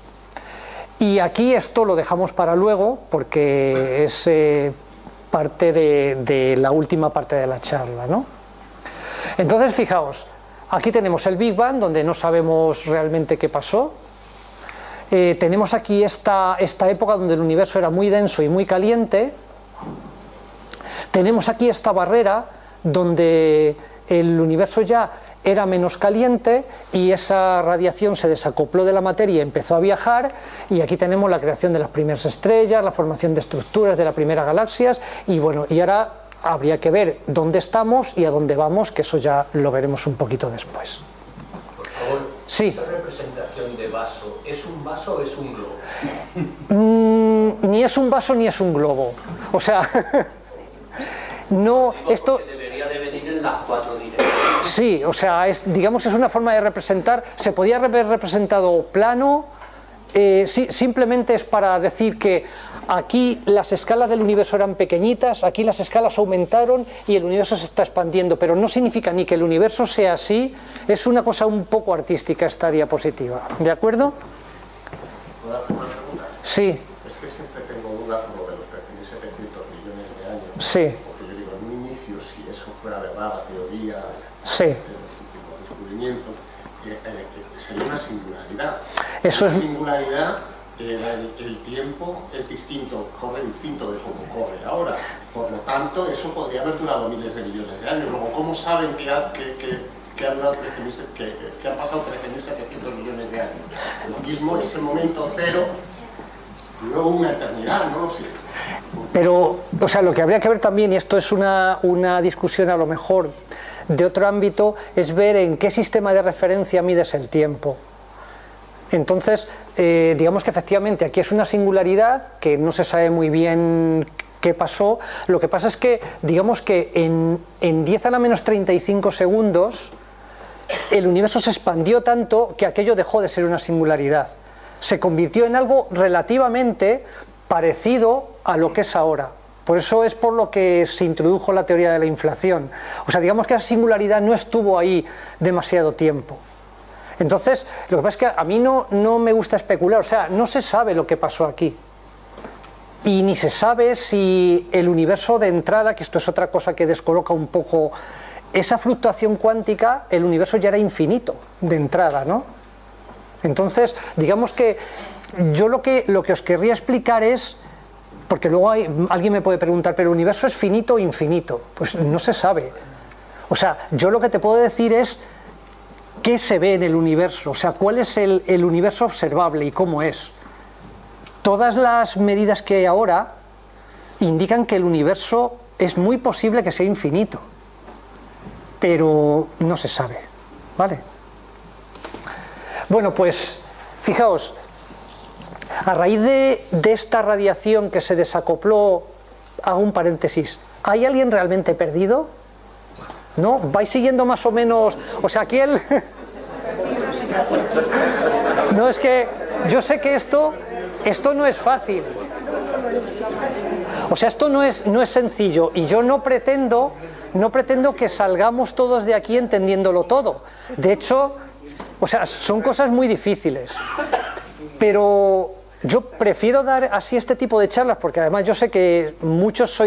y aquí esto lo dejamos para luego porque es parte de la última parte de la charla, ¿no? Entonces fijaos, aquí tenemos el Big Bang, donde no sabemos realmente qué pasó. Tenemos aquí esta época donde el universo era muy denso y muy caliente. Tenemos aquí esta barrera donde el universo ya era menos caliente y esa radiación se desacopló de la materia y empezó a viajar, y aquí tenemos la creación de las primeras estrellas, la formación de estructuras de las primeras galaxias, y bueno, y ahora habría que ver dónde estamos y a dónde vamos, que eso ya lo veremos un poquito después. Por favor, sí. ¿Esa representación de vaso es un vaso o es un globo? Ni es un vaso ni es un globo, o sea... No, esto debería de venir en las 4 direcciones. Sí, o sea, digamos que es una forma de representar. Se podía haber representado plano, simplemente es para decir que aquí las escalas del universo eran pequeñitas, aquí las escalas aumentaron y el universo se está expandiendo, pero no significa ni que el universo sea así, es una cosa un poco artística esta diapositiva, ¿de acuerdo? ¿Puedo hacer una pregunta? Sí. Es que siempre tengo dudas con lo de los 13.700 millones de años. Sí. Si eso fuera verdad, la teoría sí. de los últimos descubrimientos, sería una singularidad. Eso una es... singularidad, el tiempo es distinto, corre distinto de cómo corre ahora. Por lo tanto, eso podría haber durado miles de millones de años. Luego, ¿cómo saben que ha durado que han pasado 13.700 millones de años? Lo mismo ese momento cero, luego una eternidad, no lo sé. Pero, o sea, lo que habría que ver también, y esto es una discusión a lo mejor de otro ámbito, es ver en qué sistema de referencia mides el tiempo. Entonces, digamos que efectivamente aquí es una singularidad, que no se sabe muy bien qué pasó. Lo que pasa es que, digamos que en 10 a la menos 35 segundos, el universo se expandió tanto que aquello dejó de ser una singularidad. Se convirtió en algo relativamente parecido a lo que es ahora. Por eso es por lo que se introdujo la teoría de la inflación. O sea, digamos que esa singularidad no estuvo ahí demasiado tiempo. Entonces, lo que pasa es que a mí no me gusta especular, o sea, no se sabe lo que pasó aquí. Y ni se sabe si el universo de entrada, que esto es otra cosa que descoloca un poco, esa fluctuación cuántica, el universo ya era infinito de entrada, ¿no? Entonces, digamos que yo lo que os querría explicar es, porque luego alguien me puede preguntar, ¿pero el universo es finito o infinito? Pues no se sabe. O sea, yo lo que te puedo decir es qué se ve en el universo, o sea, cuál es el universo observable y cómo es. Todas las medidas que hay ahora indican que el universo es muy posible que sea infinito, pero no se sabe, ¿vale? Bueno, pues, fijaos, a raíz de esta radiación que se desacopló, hago un paréntesis, ¿hay alguien realmente perdido? ¿No? ¿Vais siguiendo más o menos? O sea, aquí el... No, es que yo sé que esto no es fácil. O sea, esto no es sencillo, y yo no pretendo que salgamos todos de aquí entendiéndolo todo. De hecho, o sea, son cosas muy difíciles. Pero yo prefiero dar así este tipo de charlas, porque además yo sé que muchos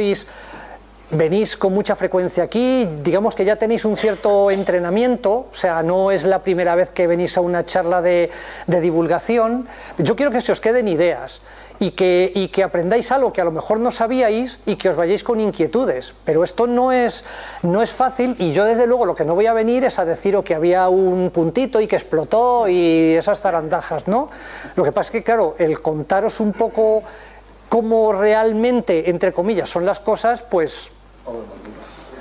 venís con mucha frecuencia aquí, digamos que ya tenéis un cierto entrenamiento, o sea, no es la primera vez que venís a una charla de divulgación. Yo quiero que se os queden ideas y que aprendáis algo que a lo mejor no sabíais y que os vayáis con inquietudes, pero esto no es fácil, y yo desde luego lo que no voy a venir es a deciros que había un puntito y que explotó y esas zarandajas, ¿no? Lo que pasa es que, claro, el contaros un poco cómo realmente, entre comillas, son las cosas, pues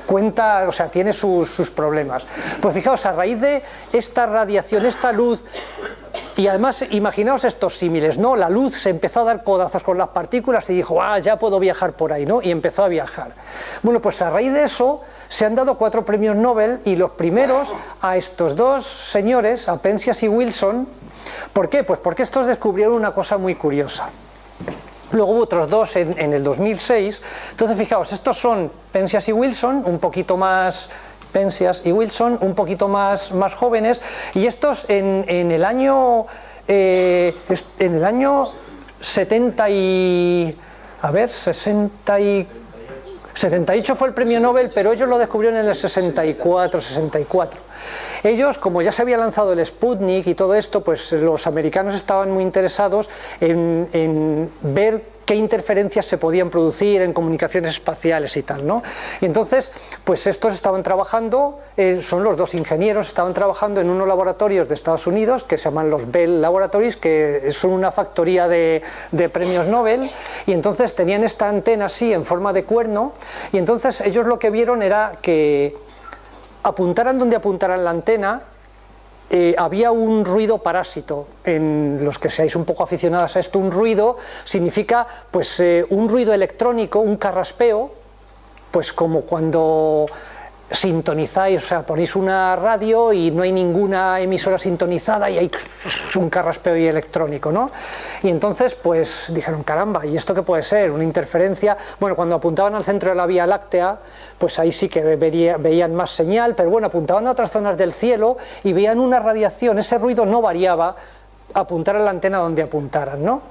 cuenta, o sea, tiene sus problemas. Pues fijaos, a raíz de esta radiación, esta luz Y además, imaginaos estos símiles, ¿no? La luz se empezó a dar codazos con las partículas y dijo, ah, ya puedo viajar por ahí, ¿no? Y empezó a viajar. Bueno, pues a raíz de eso se han dado 4 premios Nobel y los primeros a estos dos señores, a Penzias y Wilson. ¿Por qué? Pues porque estos descubrieron una cosa muy curiosa. Luego hubo otros 2 en el 2006. Entonces, fijaos, estos son Penzias y Wilson, un poquito más... Penzias y Wilson, un poquito más jóvenes, y estos en el año 78 fue el premio Nobel, pero ellos lo descubrieron en el 64. Ellos, como ya se había lanzado el Sputnik y todo esto, pues los americanos estaban muy interesados en ver qué interferencias se podían producir en comunicaciones espaciales y tal, ¿no? Y entonces, pues estos estaban trabajando, son los 2 ingenieros, estaban trabajando en unos laboratorios de Estados Unidos que se llaman los Bell Laboratories, que son una factoría de premios Nobel, y entonces tenían esta antena así en forma de cuerno, y entonces ellos lo que vieron era que apuntaran donde apuntaran la antena, había un ruido parásito. En los que seáis un poco aficionados a esto, un ruido significa pues un ruido electrónico, un carraspeo, pues como cuando sintonizáis, o sea, ponéis una radio y no hay ninguna emisora sintonizada y hay un carraspeo y electrónico, ¿no? Y entonces pues dijeron, caramba, ¿y esto qué puede ser? ¿Una interferencia? Bueno, cuando apuntaban al centro de la Vía Láctea, pues ahí sí que veían más señal, pero bueno, apuntaban a otras zonas del cielo y veían una radiación, ese ruido no variaba, apuntar a la antena donde apuntaran, ¿no?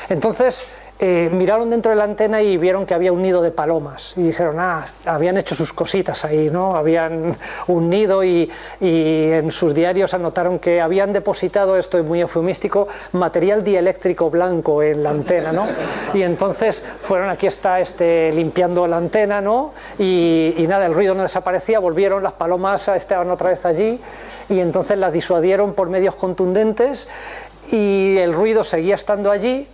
Entonces miraron dentro de la antena y vieron que había un nido de palomas y dijeron, ah, habían hecho sus cositas ahí, ¿no? Habían un nido y en sus diarios anotaron que habían depositado, esto es muy eufemístico, material dieléctrico blanco en la antena, ¿no? Y entonces fueron, aquí está limpiando la antena, ¿no? Y nada, el ruido no desaparecía, volvieron, las palomas estaban otra vez allí y entonces las disuadieron por medios contundentes y el ruido seguía estando allí.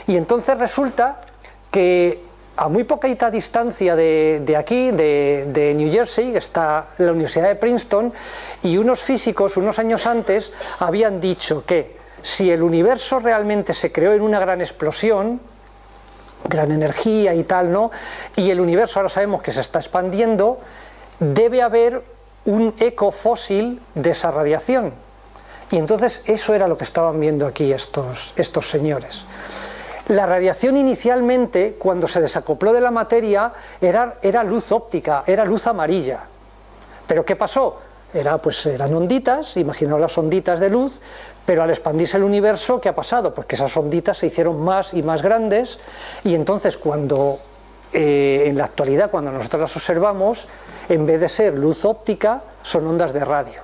Y entonces resulta que a muy poquita distancia de aquí, de New Jersey, está la Universidad de Princeton, y unos físicos unos años antes habían dicho que si el universo realmente se creó en una gran explosión, gran energía y tal, ¿no? Y el universo ahora sabemos que se está expandiendo, debe haber un eco fósil de esa radiación. Y entonces eso era lo que estaban viendo aquí estos señores. La radiación inicialmente, cuando se desacopló de la materia, era luz óptica, era luz amarilla. ¿Pero qué pasó? Eran onditas, imaginaos las onditas de luz, pero al expandirse el universo, ¿qué ha pasado? Pues que esas onditas se hicieron más y más grandes, y entonces en la actualidad, cuando nosotros las observamos, en vez de ser luz óptica, son ondas de radio.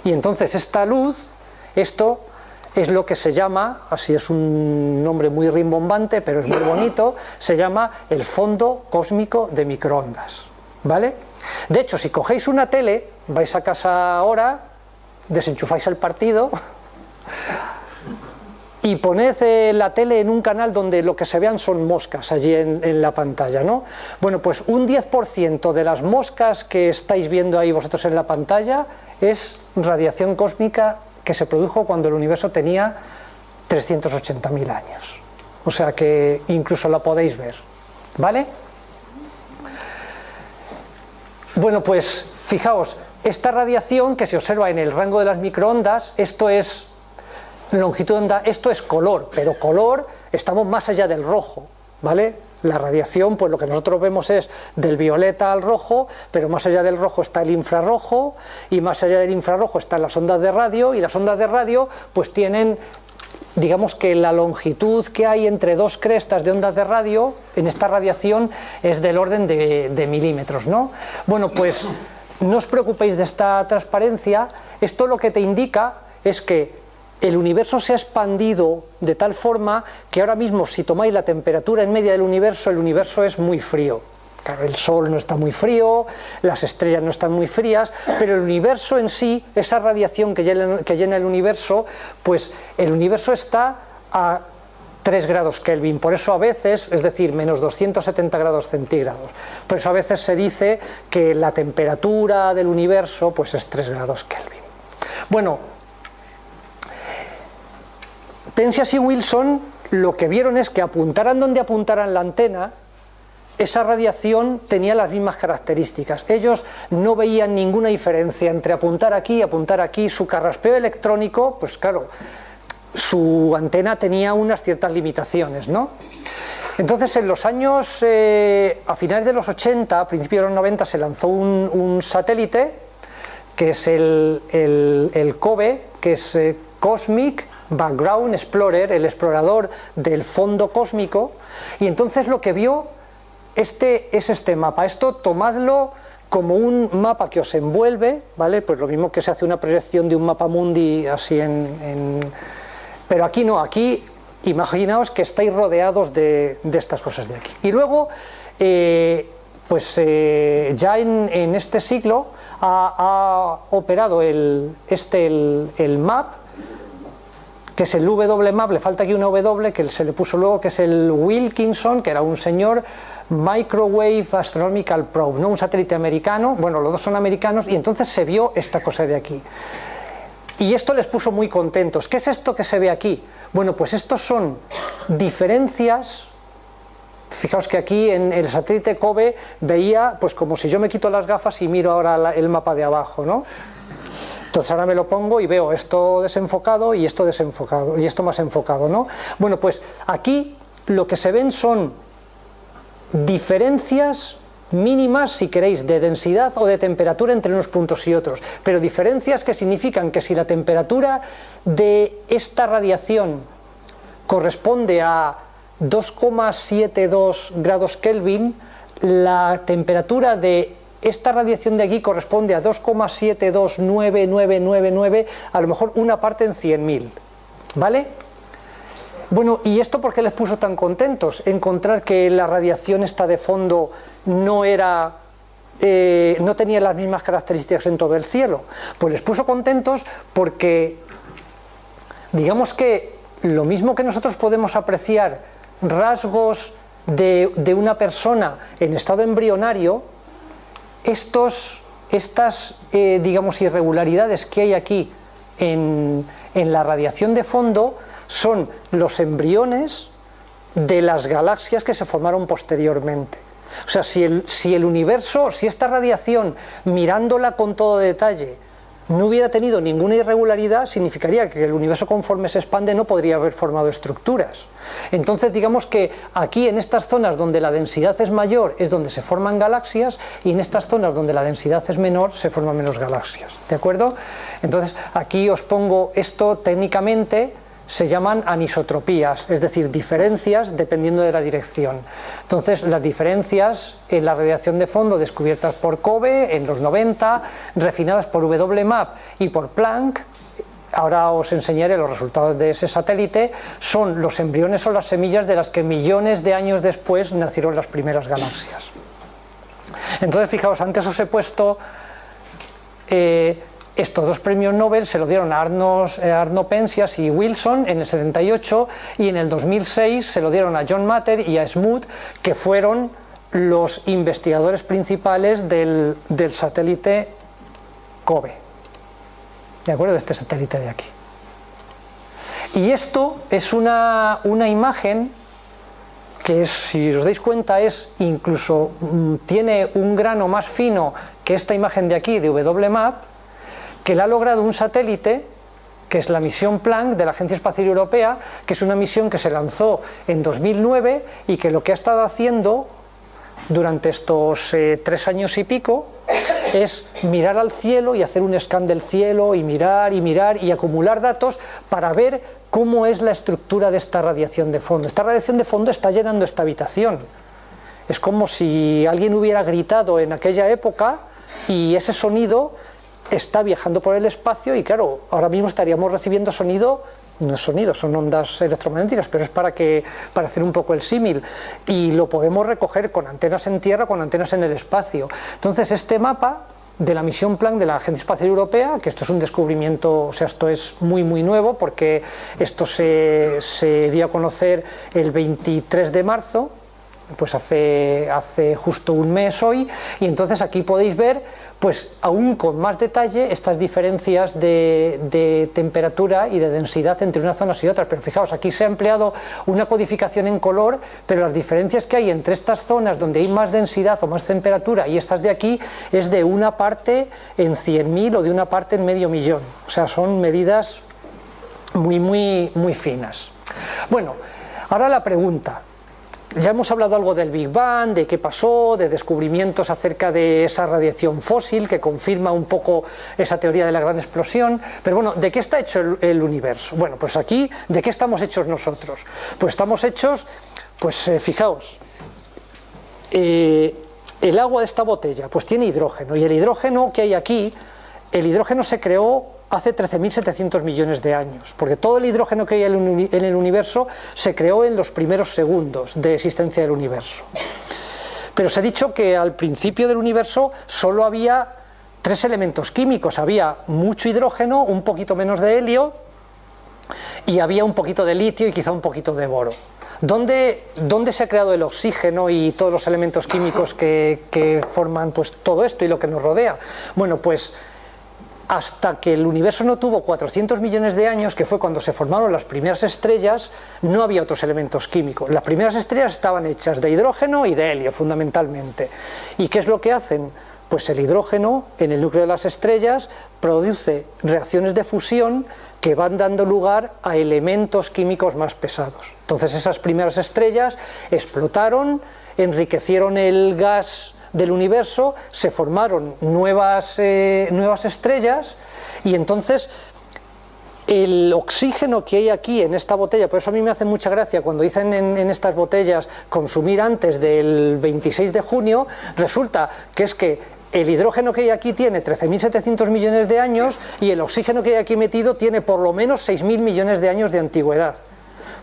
Y entonces esta luz, esto es lo que se llama, así es un nombre muy rimbombante, pero es muy bonito, se llama el fondo cósmico de microondas, ¿vale? De hecho, si cogéis una tele, vais a casa ahora, desenchufáis el partido y poned la tele en un canal donde lo que se vean son moscas allí en la pantalla, ¿no? Bueno, pues un 10% de las moscas que estáis viendo ahí vosotros en la pantalla es radiación cósmica que se produjo cuando el universo tenía 380.000 años. O sea que incluso la podéis ver, ¿vale? Bueno, pues fijaos, esta radiación que se observa en el rango de las microondas, esto es longitud de onda, esto es color, pero color, estamos más allá del rojo, ¿vale? La radiación, pues lo que nosotros vemos es del violeta al rojo, pero más allá del rojo está el infrarrojo, y más allá del infrarrojo están las ondas de radio, y las ondas de radio pues tienen, digamos que la longitud que hay entre 2 crestas de ondas de radio en esta radiación es del orden de milímetros, ¿no? Bueno, pues no os preocupéis de esta transparencia, esto lo que te indica es que el universo se ha expandido de tal forma que ahora mismo, si tomáis la temperatura en media del universo, el universo es muy frío. Claro, el Sol no está muy frío, las estrellas no están muy frías, pero el universo en sí, esa radiación que llena el universo, pues el universo está a 3 grados Kelvin, por eso a veces, es decir, menos 270 grados centígrados, por eso a veces se dice que la temperatura del universo pues es 3 grados Kelvin. Bueno, Penzias y Wilson lo que vieron es que apuntaran donde apuntaran la antena, esa radiación tenía las mismas características. Ellos no veían ninguna diferencia entre apuntar aquí y apuntar aquí. Su carraspeo electrónico, pues claro, su antena tenía unas ciertas limitaciones, ¿no? Entonces, en los años, a finales de los 80, a principios de los 90, se lanzó un satélite, que es el COBE, que es Cosmic Background Explorer, el explorador del fondo cósmico, y entonces lo que vio es este mapa. Esto tomadlo como un mapa que os envuelve, ¿vale? Pues lo mismo que se hace una proyección de un mapa mundi así pero aquí no, aquí imaginaos que estáis rodeados de estas cosas de aquí. Y luego, ya en este siglo ha operado el MAP, que es el WMAP, le falta aquí una W que se le puso luego, que es el Wilkinson, que era un señor Microwave Astronomical Probe, ¿no? Un satélite americano, bueno, los dos son americanos, y entonces se vio esta cosa de aquí. Y esto les puso muy contentos. ¿Qué es esto que se ve aquí? Bueno, pues estos son diferencias. Fijaos que aquí en el satélite COBE veía, pues como si yo me quito las gafas y miro ahora el mapa de abajo, ¿no? Entonces ahora me lo pongo y veo esto desenfocado y esto desenfocado y esto más enfocado, ¿no? Bueno, pues aquí lo que se ven son diferencias mínimas, si queréis, de densidad o de temperatura entre unos puntos y otros, pero diferencias que significan que si la temperatura de esta radiación corresponde a 2,72 grados Kelvin, la temperatura de esta radiación de aquí corresponde a 2,7299999, a lo mejor una parte en 100.000, ¿vale? Bueno, ¿y esto por qué les puso tan contentos? Encontrar que la radiación esta de fondo no tenía las mismas características en todo el cielo. Pues les puso contentos porque, digamos que lo mismo que nosotros podemos apreciar rasgos de una persona en estado embrionario, estas digamos irregularidades que hay aquí en la radiación de fondo son los embriones de las galaxias que se formaron posteriormente. O sea, si el universo, si esta radiación, mirándola con todo detalle, no hubiera tenido ninguna irregularidad, significaría que el universo, conforme se expande, no podría haber formado estructuras. Entonces, digamos que aquí, en estas zonas donde la densidad es mayor, es donde se forman galaxias, y en estas zonas donde la densidad es menor, se forman menos galaxias. ¿De acuerdo? Entonces, aquí os pongo esto técnicamente. Se llaman anisotropías, es decir, diferencias dependiendo de la dirección. Entonces, las diferencias en la radiación de fondo descubiertas por COBE en los 90, refinadas por WMAP y por Planck, ahora os enseñaré los resultados de ese satélite, son los embriones o las semillas de las que millones de años después nacieron las primeras galaxias. Entonces, fijaos, antes os he puesto estos dos premios Nobel, se lo dieron a Arno Penzias y Wilson en el 78, y en el 2006 se lo dieron a John Matter y a Smoot, que fueron los investigadores principales del satélite COBE, ¿de acuerdo? De este satélite de aquí. Y esto es una imagen que, si os dais cuenta, incluso tiene un grano más fino que esta imagen de aquí de WMAP, que la ha logrado un satélite, que es la misión Planck de la Agencia Espacial Europea, que es una misión que se lanzó en 2009 y que lo que ha estado haciendo durante estos 3 años y pico es mirar al cielo y hacer un scan del cielo y mirar y acumular datos para ver cómo es la estructura de esta radiación de fondo. Esta radiación de fondo está llenando esta habitación. Es como si alguien hubiera gritado en aquella época y ese sonido está viajando por el espacio, y claro, ahora mismo estaríamos recibiendo sonido, no es sonido, son ondas electromagnéticas, pero es para hacer un poco el símil, y lo podemos recoger con antenas en tierra, con antenas en el espacio. Entonces, este mapa de la misión Planck de la Agencia Espacial Europea, que esto es un descubrimiento, o sea, esto es muy muy nuevo, porque esto se dio a conocer el 23 de marzo pues hace justo un mes hoy, y entonces aquí podéis ver, pues aún con más detalle, estas diferencias de temperatura y de densidad entre unas zonas y otras. Pero fijaos, aquí se ha empleado una codificación en color, pero las diferencias que hay entre estas zonas donde hay más densidad o más temperatura y estas de aquí es de una parte en 100.000 o de una parte en medio millón. O sea, son medidas muy finas. Bueno, ahora la pregunta. Ya hemos hablado algo del Big Bang, de qué pasó, de descubrimientos acerca de esa radiación fósil que confirma un poco esa teoría de la gran explosión, pero bueno, ¿de qué está hecho el universo? Bueno, pues aquí, ¿de qué estamos hechos nosotros? Pues estamos hechos, pues fijaos, el agua de esta botella pues tiene hidrógeno, y el hidrógeno que hay aquí, el hidrógeno se creó hace 13.700 millones de años, porque todo el hidrógeno que hay en el universo se creó en los primeros segundos de existencia del universo. Pero os he dicho que al principio del universo solo había 3 elementos químicos: había mucho hidrógeno, un poquito menos de helio, y había un poquito de litio y quizá un poquito de boro. ¿Dónde se ha creado el oxígeno y todos los elementos químicos que forman pues todo esto y lo que nos rodea? Bueno, pues hasta que el universo no tuvo 400 millones de años, que fue cuando se formaron las primeras estrellas, no había otros elementos químicos. Las primeras estrellas estaban hechas de hidrógeno y de helio, fundamentalmente. ¿Y qué es lo que hacen? Pues el hidrógeno, en el núcleo de las estrellas, produce reacciones de fusión que van dando lugar a elementos químicos más pesados. Entonces esas primeras estrellas explotaron, enriquecieron el gas del universo, se formaron nuevas estrellas, y entonces el oxígeno que hay aquí en esta botella, por eso a mí me hace mucha gracia cuando dicen en estas botellas consumir antes del 26 de junio, resulta que es que el hidrógeno que hay aquí tiene 13.700 millones de años y el oxígeno que hay aquí metido tiene por lo menos 6.000 millones de años de antigüedad,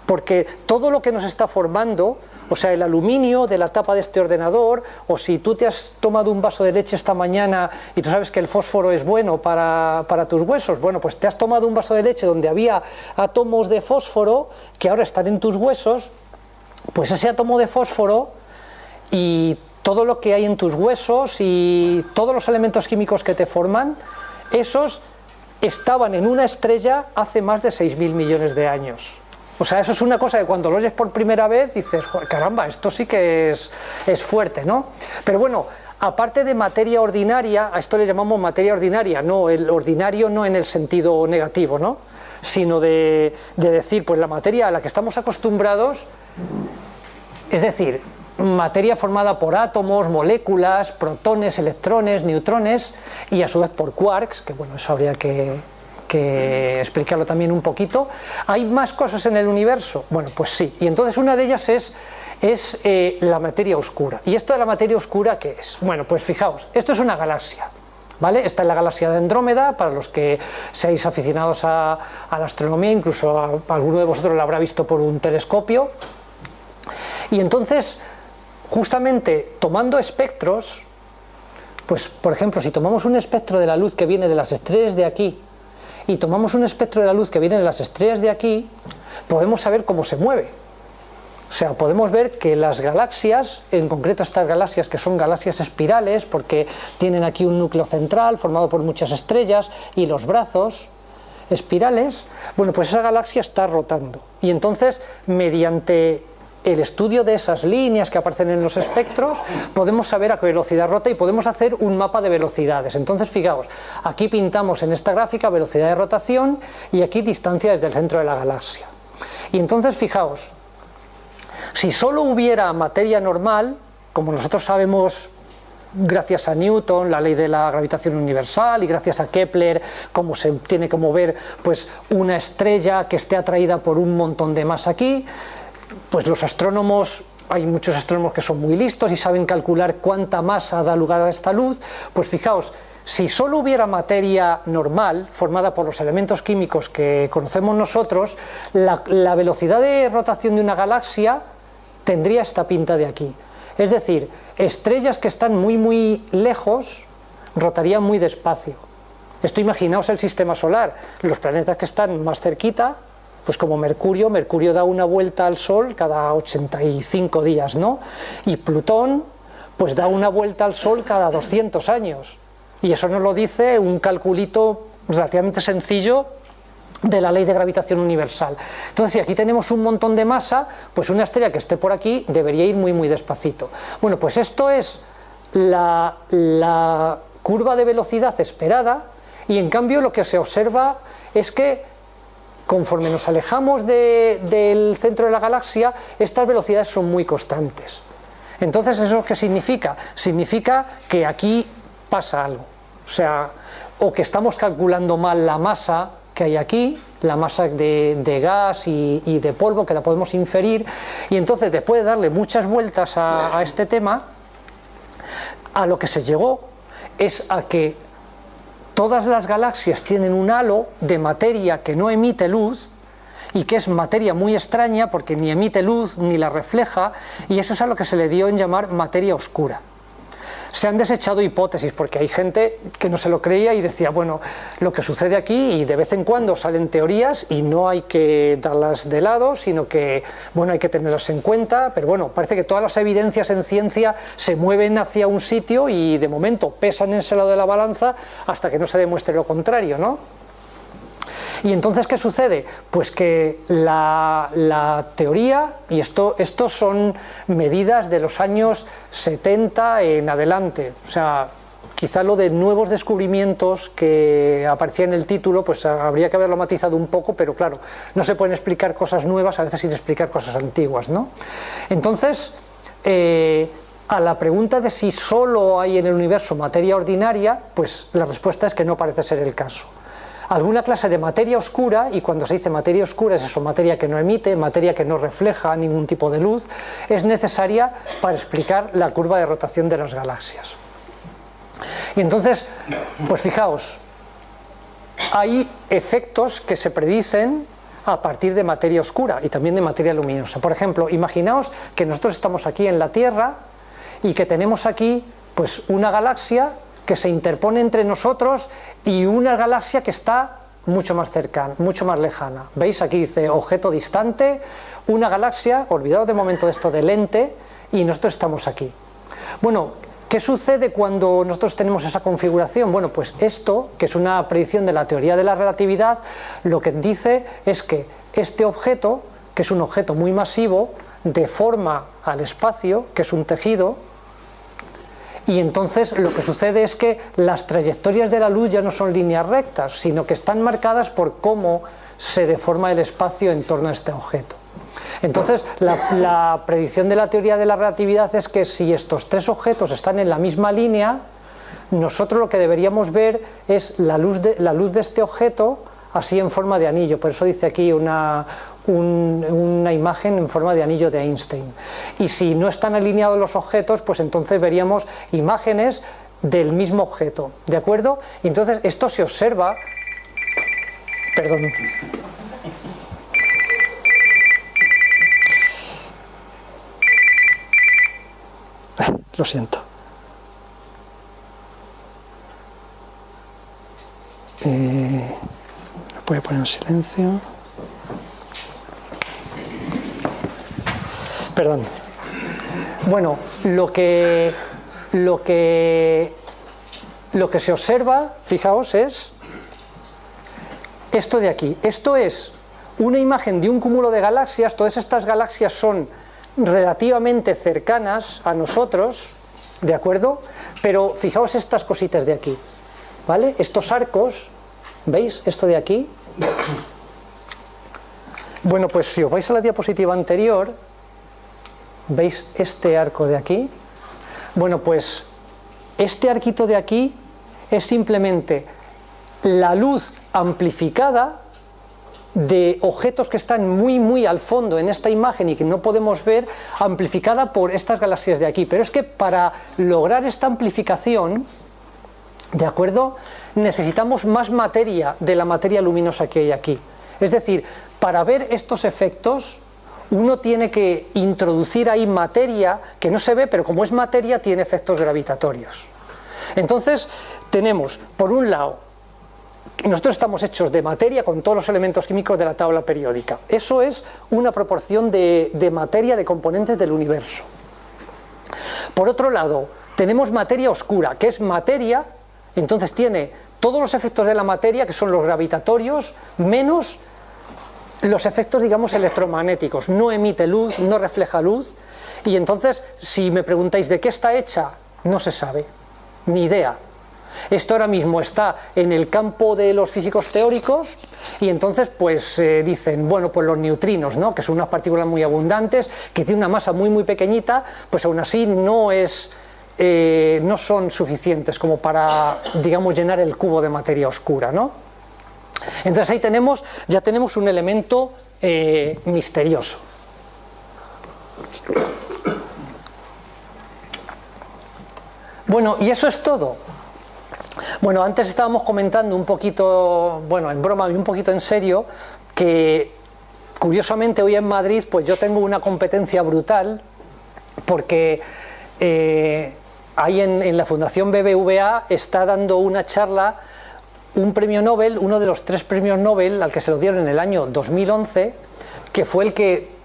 porque todo lo que nos está formando, o sea, el aluminio de la tapa de este ordenador, o si tú te has tomado un vaso de leche esta mañana y tú sabes que el fósforo es bueno para tus huesos, bueno, pues te has tomado un vaso de leche donde había átomos de fósforo que ahora están en tus huesos, pues ese átomo de fósforo y todo lo que hay en tus huesos y todos los elementos químicos que te forman, esos estaban en una estrella hace más de 6.000 millones de años. O sea, eso es una cosa que cuando lo oyes por primera vez dices, caramba, esto sí que es fuerte, ¿no? Pero bueno, aparte de materia ordinaria, a esto le llamamos materia ordinaria, no el ordinario no en el sentido negativo, ¿no? Sino de decir, pues la materia a la que estamos acostumbrados, es decir, materia formada por átomos, moléculas, protones, electrones, neutrones y a su vez por quarks, que bueno, eso habría que explicarlo también un poquito. ¿Hay más cosas en el universo? Bueno, pues sí, y entonces una de ellas es la materia oscura. ¿Y esto de la materia oscura qué es? Bueno, pues fijaos, esto es una galaxia, ¿vale? Esta es la galaxia de Andrómeda, para los que seáis aficionados a la astronomía, incluso alguno de vosotros la habrá visto por un telescopio. Y entonces, justamente tomando espectros, pues por ejemplo, si tomamos un espectro de la luz que viene de las estrellas de aquí y tomamos un espectro de la luz que viene de las estrellas de aquí, podemos saber cómo se mueve. O sea, podemos ver que las galaxias, en concreto estas galaxias que son galaxias espirales, porque tienen aquí un núcleo central formado por muchas estrellas y los brazos espirales, bueno, pues esa galaxia está rotando. Y entonces, mediante el estudio de esas líneas que aparecen en los espectros, podemos saber a qué velocidad rota y podemos hacer un mapa de velocidades. Entonces, fijaos, aquí pintamos en esta gráfica velocidad de rotación y aquí distancia desde el centro de la galaxia. Y entonces, fijaos, si solo hubiera materia normal, como nosotros sabemos gracias a Newton, la ley de la gravitación universal, y gracias a Kepler, cómo se tiene que mover pues, una estrella que esté atraída por un montón de masa aquí, pues los astrónomos, hay muchos astrónomos que son muy listos y saben calcular cuánta masa da lugar a esta luz. Pues fijaos, si solo hubiera materia normal, formada por los elementos químicos que conocemos nosotros, la velocidad de rotación de una galaxia tendría esta pinta de aquí. Es decir, estrellas que están muy lejos rotarían muy despacio. Esto imaginaos el sistema solar, los planetas que están más cerquita pues como Mercurio da una vuelta al Sol cada 85 días, ¿no? Y Plutón, pues da una vuelta al Sol cada 200 años. Y eso nos lo dice un calculito relativamente sencillo de la ley de gravitación universal. Entonces, si aquí tenemos un montón de masa, pues una estrella que esté por aquí debería ir muy muy despacito. Bueno, pues esto es la curva de velocidad esperada, y en cambio lo que se observa es que conforme nos alejamos del centro de la galaxia, estas velocidades son muy constantes. Entonces, ¿eso qué significa? Significa que aquí pasa algo, o sea, o que estamos calculando mal la masa que hay aquí, la masa de gas y de polvo, que la podemos inferir, y entonces después de darle muchas vueltas a este tema, a lo que se llegó es a que todas las galaxias tienen un halo de materia que no emite luz, y que es materia muy extraña porque ni emite luz ni la refleja, y eso es a lo que se le dio en llamar materia oscura. Se han desechado hipótesis porque hay gente que no se lo creía y decía, bueno, lo que sucede aquí, y de vez en cuando salen teorías y no hay que darlas de lado, sino que, bueno, hay que tenerlas en cuenta, pero bueno, parece que todas las evidencias en ciencia se mueven hacia un sitio y de momento pesan en ese lado de la balanza hasta que no se demuestre lo contrario, ¿no? Y entonces, ¿qué sucede? Pues que la teoría, y estos son medidas de los años 70 en adelante, o sea, quizá lo de nuevos descubrimientos que aparecía en el título, pues habría que haberlo matizado un poco, pero claro, no se pueden explicar cosas nuevas a veces sin explicar cosas antiguas, ¿no? Entonces, a la pregunta de si solo hay en el universo materia ordinaria, pues la respuesta es que no parece ser el caso. Alguna clase de materia oscura, y cuando se dice materia oscura es eso, materia que no emite, materia que no refleja ningún tipo de luz, es necesaria para explicar la curva de rotación de las galaxias. Y entonces, pues fijaos, hay efectos que se predicen a partir de materia oscura y también de materia luminosa. Por ejemplo, imaginaos que nosotros estamos aquí en la Tierra y que tenemos aquí pues una galaxia que se interpone entre nosotros y una galaxia que está mucho más cercana, mucho más lejana. ¿Veis? Aquí dice objeto distante, una galaxia, olvidaos de momento de esto del lente, y nosotros estamos aquí. Bueno, ¿qué sucede cuando nosotros tenemos esa configuración? Bueno, pues esto, que es una predicción de la teoría de la relatividad, lo que dice es que este objeto, que es un objeto muy masivo, deforma al espacio, que es un tejido, y entonces lo que sucede es que las trayectorias de la luz ya no son líneas rectas, sino que están marcadas por cómo se deforma el espacio en torno a este objeto. Entonces, la predicción de la teoría de la relatividad es que si estos tres objetos están en la misma línea, nosotros lo que deberíamos ver es la luz de este objeto así en forma de anillo. Por eso dice aquí una imagen en forma de anillo de Einstein. Y si no están alineados los objetos, pues entonces veríamos imágenes del mismo objeto, ¿de acuerdo? Y entonces esto se observa, perdón, lo siento, lo voy a poner en silencio. Perdón. Bueno, lo que se observa, fijaos, es esto de aquí. Esto es una imagen de un cúmulo de galaxias. Todas estas galaxias son relativamente cercanas a nosotros, ¿de acuerdo? Pero fijaos estas cositas de aquí, ¿vale? Estos arcos, ¿veis? Esto de aquí. Bueno, pues si os vais a la diapositiva anterior, ¿veis este arco de aquí? Bueno, pues este arquito de aquí es simplemente la luz amplificada de objetos que están muy muy al fondo en esta imagen y que no podemos ver, amplificada por estas galaxias de aquí. Pero es que para lograr esta amplificación, ¿de acuerdo?, necesitamos más materia de la materia luminosa que hay aquí. Es decir, para ver estos efectos uno tiene que introducir ahí materia que no se ve, pero como es materia tiene efectos gravitatorios. Entonces tenemos, por un lado, nosotros estamos hechos de materia con todos los elementos químicos de la tabla periódica. Eso es una proporción de materia, de componentes del universo. Por otro lado, tenemos materia oscura, que es materia, entonces tiene todos los efectos de la materia, que son los gravitatorios, menos los efectos, digamos, electromagnéticos. No emite luz, no refleja luz, y entonces, si me preguntáis de qué está hecha, no se sabe, ni idea. Esto ahora mismo está en el campo de los físicos teóricos y entonces pues dicen, bueno, pues los neutrinos, ¿no?, que son unas partículas muy abundantes, que tienen una masa muy pequeñita, pues aún así no son suficientes como para, digamos, llenar el cubo de materia oscura, ¿no? Entonces ahí ya tenemos un elemento misterioso. Bueno, y eso es todo. Bueno, antes estábamos comentando un poquito, bueno, en broma y un poquito en serio, que curiosamente hoy en Madrid pues yo tengo una competencia brutal, porque ahí en la Fundación BBVA está dando una charla, un premio Nobel, uno de los 3 premios Nobel al que se lo dieron en el año 2011, que fue el que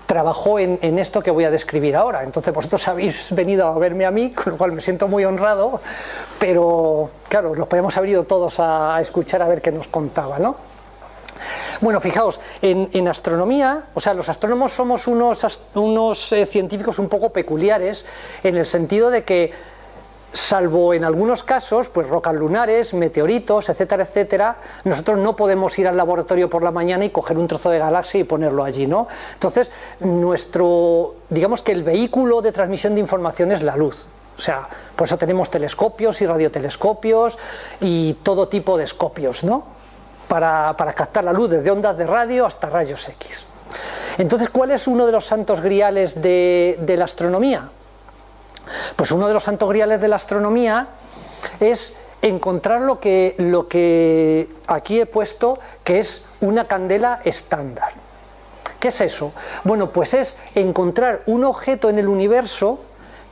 trabajó en esto que voy a describir ahora. Entonces vosotros habéis venido a verme a mí, con lo cual me siento muy honrado, pero claro, los podemos haber ido todos a escuchar a ver qué nos contaba, ¿no? Bueno, fijaos, en astronomía, o sea, los astrónomos somos unos científicos un poco peculiares, en el sentido de que, salvo en algunos casos, pues rocas lunares, meteoritos, etcétera, etcétera, nosotros no podemos ir al laboratorio por la mañana y coger un trozo de galaxia y ponerlo allí, ¿no? Entonces, digamos que el vehículo de transmisión de información es la luz. O sea, por eso tenemos telescopios y radiotelescopios y todo tipo de escopios, ¿no?, para captar la luz desde ondas de radio hasta rayos X. Entonces, ¿cuál es uno de los santos griales de la astronomía? Pues uno de los santos griales de la astronomía es encontrar lo que aquí he puesto, que es una candela estándar. ¿Qué es eso? Bueno, pues es encontrar un objeto en el universo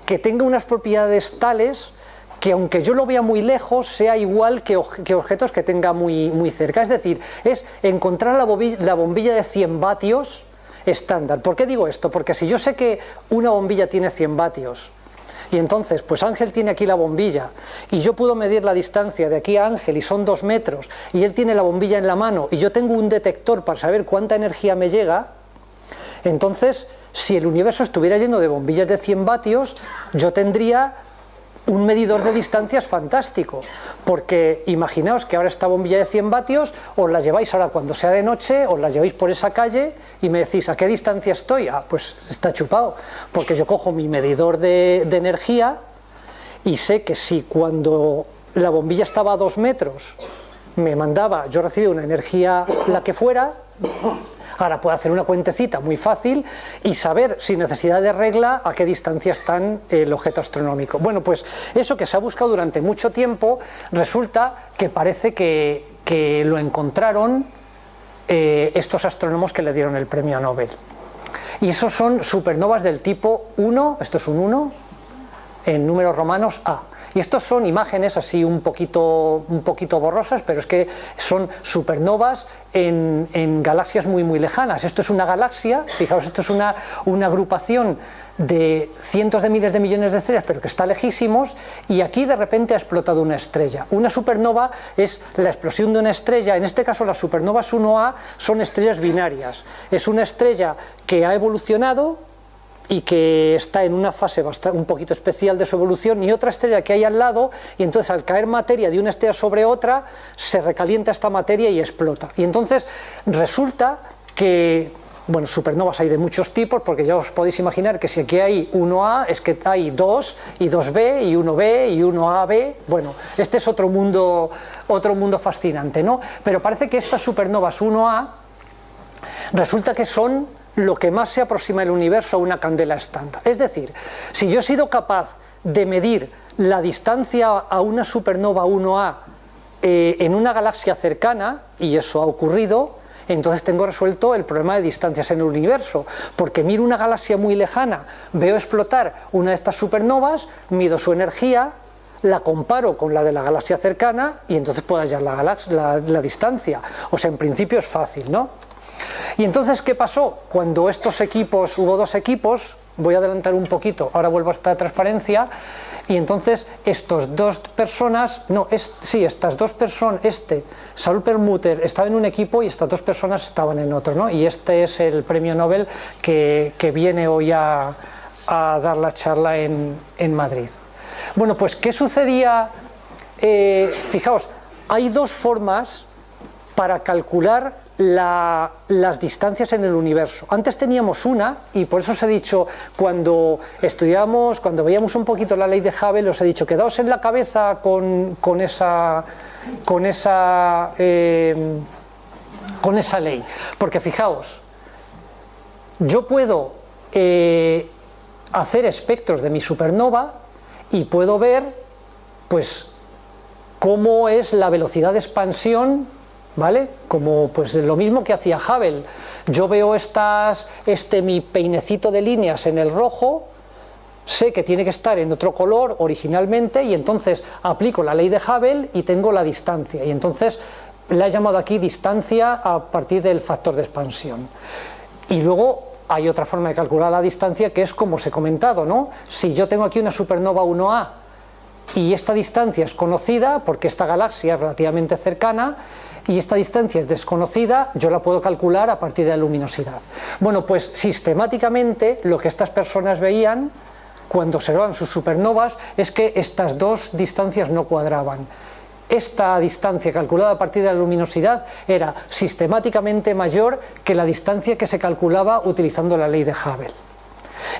que tenga unas propiedades tales que, aunque yo lo vea muy lejos, sea igual que objetos que tenga muy cerca. Es decir, es encontrar la bombilla de 100 vatios estándar. ¿Por qué digo esto? Porque si yo sé que una bombilla tiene 100 vatios, y entonces, pues Ángel tiene aquí la bombilla, y yo puedo medir la distancia de aquí a Ángel, y son 2 metros, y él tiene la bombilla en la mano, y yo tengo un detector para saber cuánta energía me llega, entonces, si el universo estuviera lleno de bombillas de 100 vatios, yo tendría un medidor de distancias fantástico, porque imaginaos que ahora esta bombilla de 100 vatios os la lleváis ahora cuando sea de noche, os la lleváis por esa calle y me decís, ¿a qué distancia estoy? Ah, pues está chupado, porque yo cojo mi medidor de energía y sé que si cuando la bombilla estaba a 2 metros yo recibía una energía la que fuera, ahora puedo hacer una cuentecita muy fácil y saber, sin necesidad de regla, a qué distancia está el objeto astronómico. Bueno, pues eso que se ha buscado durante mucho tiempo, resulta que parece que lo encontraron estos astrónomos que le dieron el premio Nobel. Y esos son supernovas del tipo 1, esto es un 1, en números romanos A. Y estos son imágenes así un poquito borrosas, pero es que son supernovas en galaxias muy lejanas. Esto es una galaxia, fijaos, esto es una agrupación de cientos de miles de millones de estrellas, pero que está lejísimos, y aquí de repente ha explotado una estrella. Una supernova es la explosión de una estrella, en este caso las supernovas 1A son estrellas binarias. Es una estrella que ha evolucionado y que está en una fase un poquito especial de su evolución, y otra estrella que hay al lado, y entonces al caer materia de una estrella sobre otra, se recalienta esta materia y explota. Y entonces resulta que, bueno, supernovas hay de muchos tipos, porque ya os podéis imaginar que si aquí hay 1A, es que hay 2, y 2B, y 1B, y 1AB, bueno, este es otro mundo fascinante, ¿no? Pero parece que estas supernovas 1A, resulta que son lo que más se aproxima el universo a una candela estándar. Es decir, si yo he sido capaz de medir la distancia a una supernova 1A en una galaxia cercana, y eso ha ocurrido, entonces tengo resuelto el problema de distancias en el universo, porque miro una galaxia muy lejana, veo explotar una de estas supernovas, mido su energía, la comparo con la de la galaxia cercana y entonces puedo hallar la distancia. O sea, en principio es fácil, ¿no? Y entonces, ¿qué pasó? Cuando estos equipos, hubo dos equipos, voy a adelantar un poquito, ahora vuelvo a esta transparencia, y entonces estas dos personas, Saul Perlmutter estaba en un equipo y estas dos personas estaban en otro, ¿no? Y este es el premio Nobel que viene hoy a dar la charla en Madrid. Bueno, pues ¿qué sucedía? Fijaos, hay dos formas para calcular las distancias en el universo. Antes teníamos una, y por eso os he dicho, cuando veíamos un poquito la ley de Hubble, os he dicho, quedaos en la cabeza con esa ley, porque fijaos, yo puedo hacer espectros de mi supernova y puedo ver pues cómo es la velocidad de expansión, ¿vale? Como pues lo mismo que hacía Hubble. Yo veo mi peinecito de líneas en el rojo, sé que tiene que estar en otro color originalmente y entonces aplico la ley de Hubble y tengo la distancia, y entonces la he llamado aquí distancia a partir del factor de expansión. Y luego hay otra forma de calcular la distancia, que es como os he comentado, ¿no? Si yo tengo aquí una supernova 1A y esta distancia es conocida porque esta galaxia es relativamente cercana y esta distancia es desconocida, yo la puedo calcular a partir de la luminosidad. Bueno, pues sistemáticamente lo que estas personas veían cuando observaban sus supernovas es que estas dos distancias no cuadraban. Esta distancia calculada a partir de la luminosidad era sistemáticamente mayor que la distancia que se calculaba utilizando la ley de Hubble.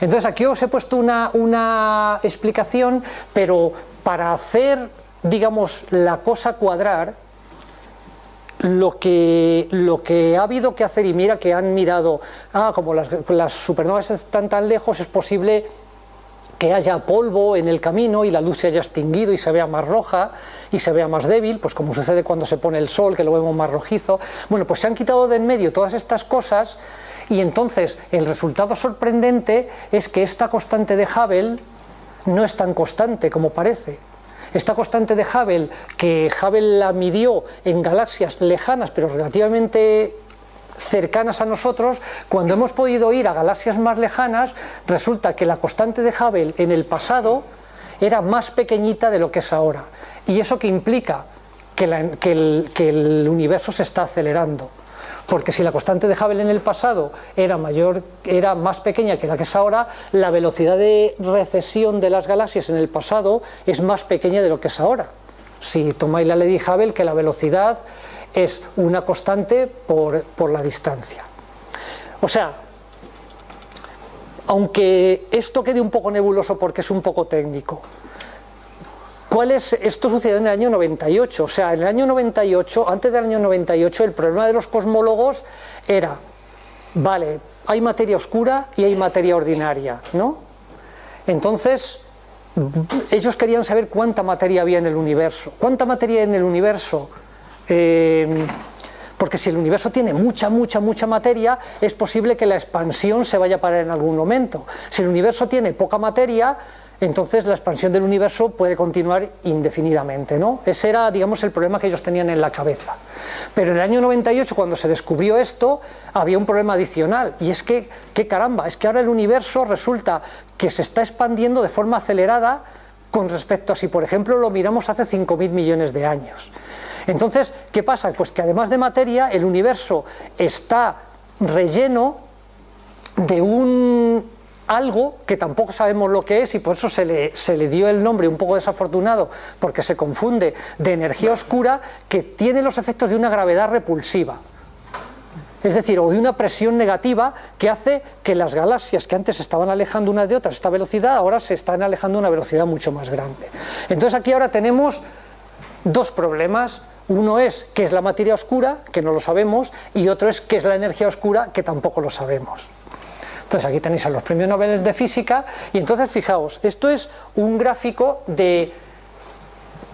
Entonces aquí os he puesto una explicación, pero para hacer, digamos, la cosa cuadrar, lo que ha habido que hacer, y mira que han mirado, como las supernovas están tan lejos, es posible que haya polvo en el camino y la luz se haya extinguido y se vea más roja y se vea más débil, pues como sucede cuando se pone el sol, que lo vemos más rojizo. Bueno, pues se han quitado de en medio todas estas cosas y entonces el resultado sorprendente es que esta constante de Hubble no es tan constante como parece. Esta constante de Hubble, que Hubble la midió en galaxias lejanas pero relativamente cercanas a nosotros, cuando hemos podido ir a galaxias más lejanas, resulta que la constante de Hubble en el pasado era más pequeñita de lo que es ahora. ¿Y eso qué implica? Que el universo se está acelerando. Porque si la constante de Hubble en el pasado era más pequeña que la que es ahora, la velocidad de recesión de las galaxias en el pasado es más pequeña de lo que es ahora. Si tomáis la ley de Hubble, que la velocidad es una constante por la distancia. O sea, aunque esto quede un poco nebuloso porque es un poco técnico, esto sucedió en el año 98, o sea, en el año 98, antes del año 98, el problema de los cosmólogos era, vale, hay materia oscura y hay materia ordinaria, ¿no? Entonces, ellos querían saber cuánta materia había en el universo. ¿Cuánta materia hay en el universo? Porque si el universo tiene mucha materia, es posible que la expansión se vaya a parar en algún momento. Si el universo tiene poca materia, entonces la expansión del universo puede continuar indefinidamente, ¿no? Ese era, digamos, el problema que ellos tenían en la cabeza. Pero en el año 98, cuando se descubrió esto, había un problema adicional, y es que, ¡qué caramba!, es que ahora el universo resulta que se está expandiendo de forma acelerada con respecto a si, por ejemplo, lo miramos hace 5.000 millones de años. Entonces, ¿qué pasa? Pues que además de materia, el universo está relleno de algo que tampoco sabemos lo que es, y por eso se le dio el nombre un poco desafortunado, porque se confunde, de energía oscura, que tiene los efectos de una gravedad repulsiva. Es decir, o de una presión negativa que hace que las galaxias que antes se estaban alejando unas de otras a esta velocidad, ahora se están alejando a una velocidad mucho más grande. Entonces aquí ahora tenemos dos problemas. Uno es qué es la materia oscura, que no lo sabemos, y otro es qué es la energía oscura, que tampoco lo sabemos. Entonces aquí tenéis a los premios Nobel de física, y entonces fijaos, esto es un gráfico de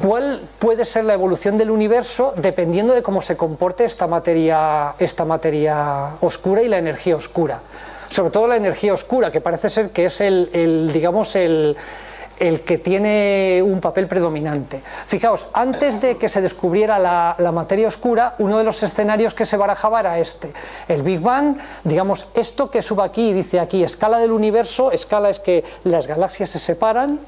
cuál puede ser la evolución del universo dependiendo de cómo se comporte esta materia oscura y la energía oscura. Sobre todo la energía oscura, que parece ser que es digamos el el que tiene un papel predominante. Fijaos, antes de que se descubriera la materia oscura, uno de los escenarios que se barajaba era este, el Big Bang, digamos, esto que suba aquí y dice aquí, escala del universo, escala es que las galaxias se separan.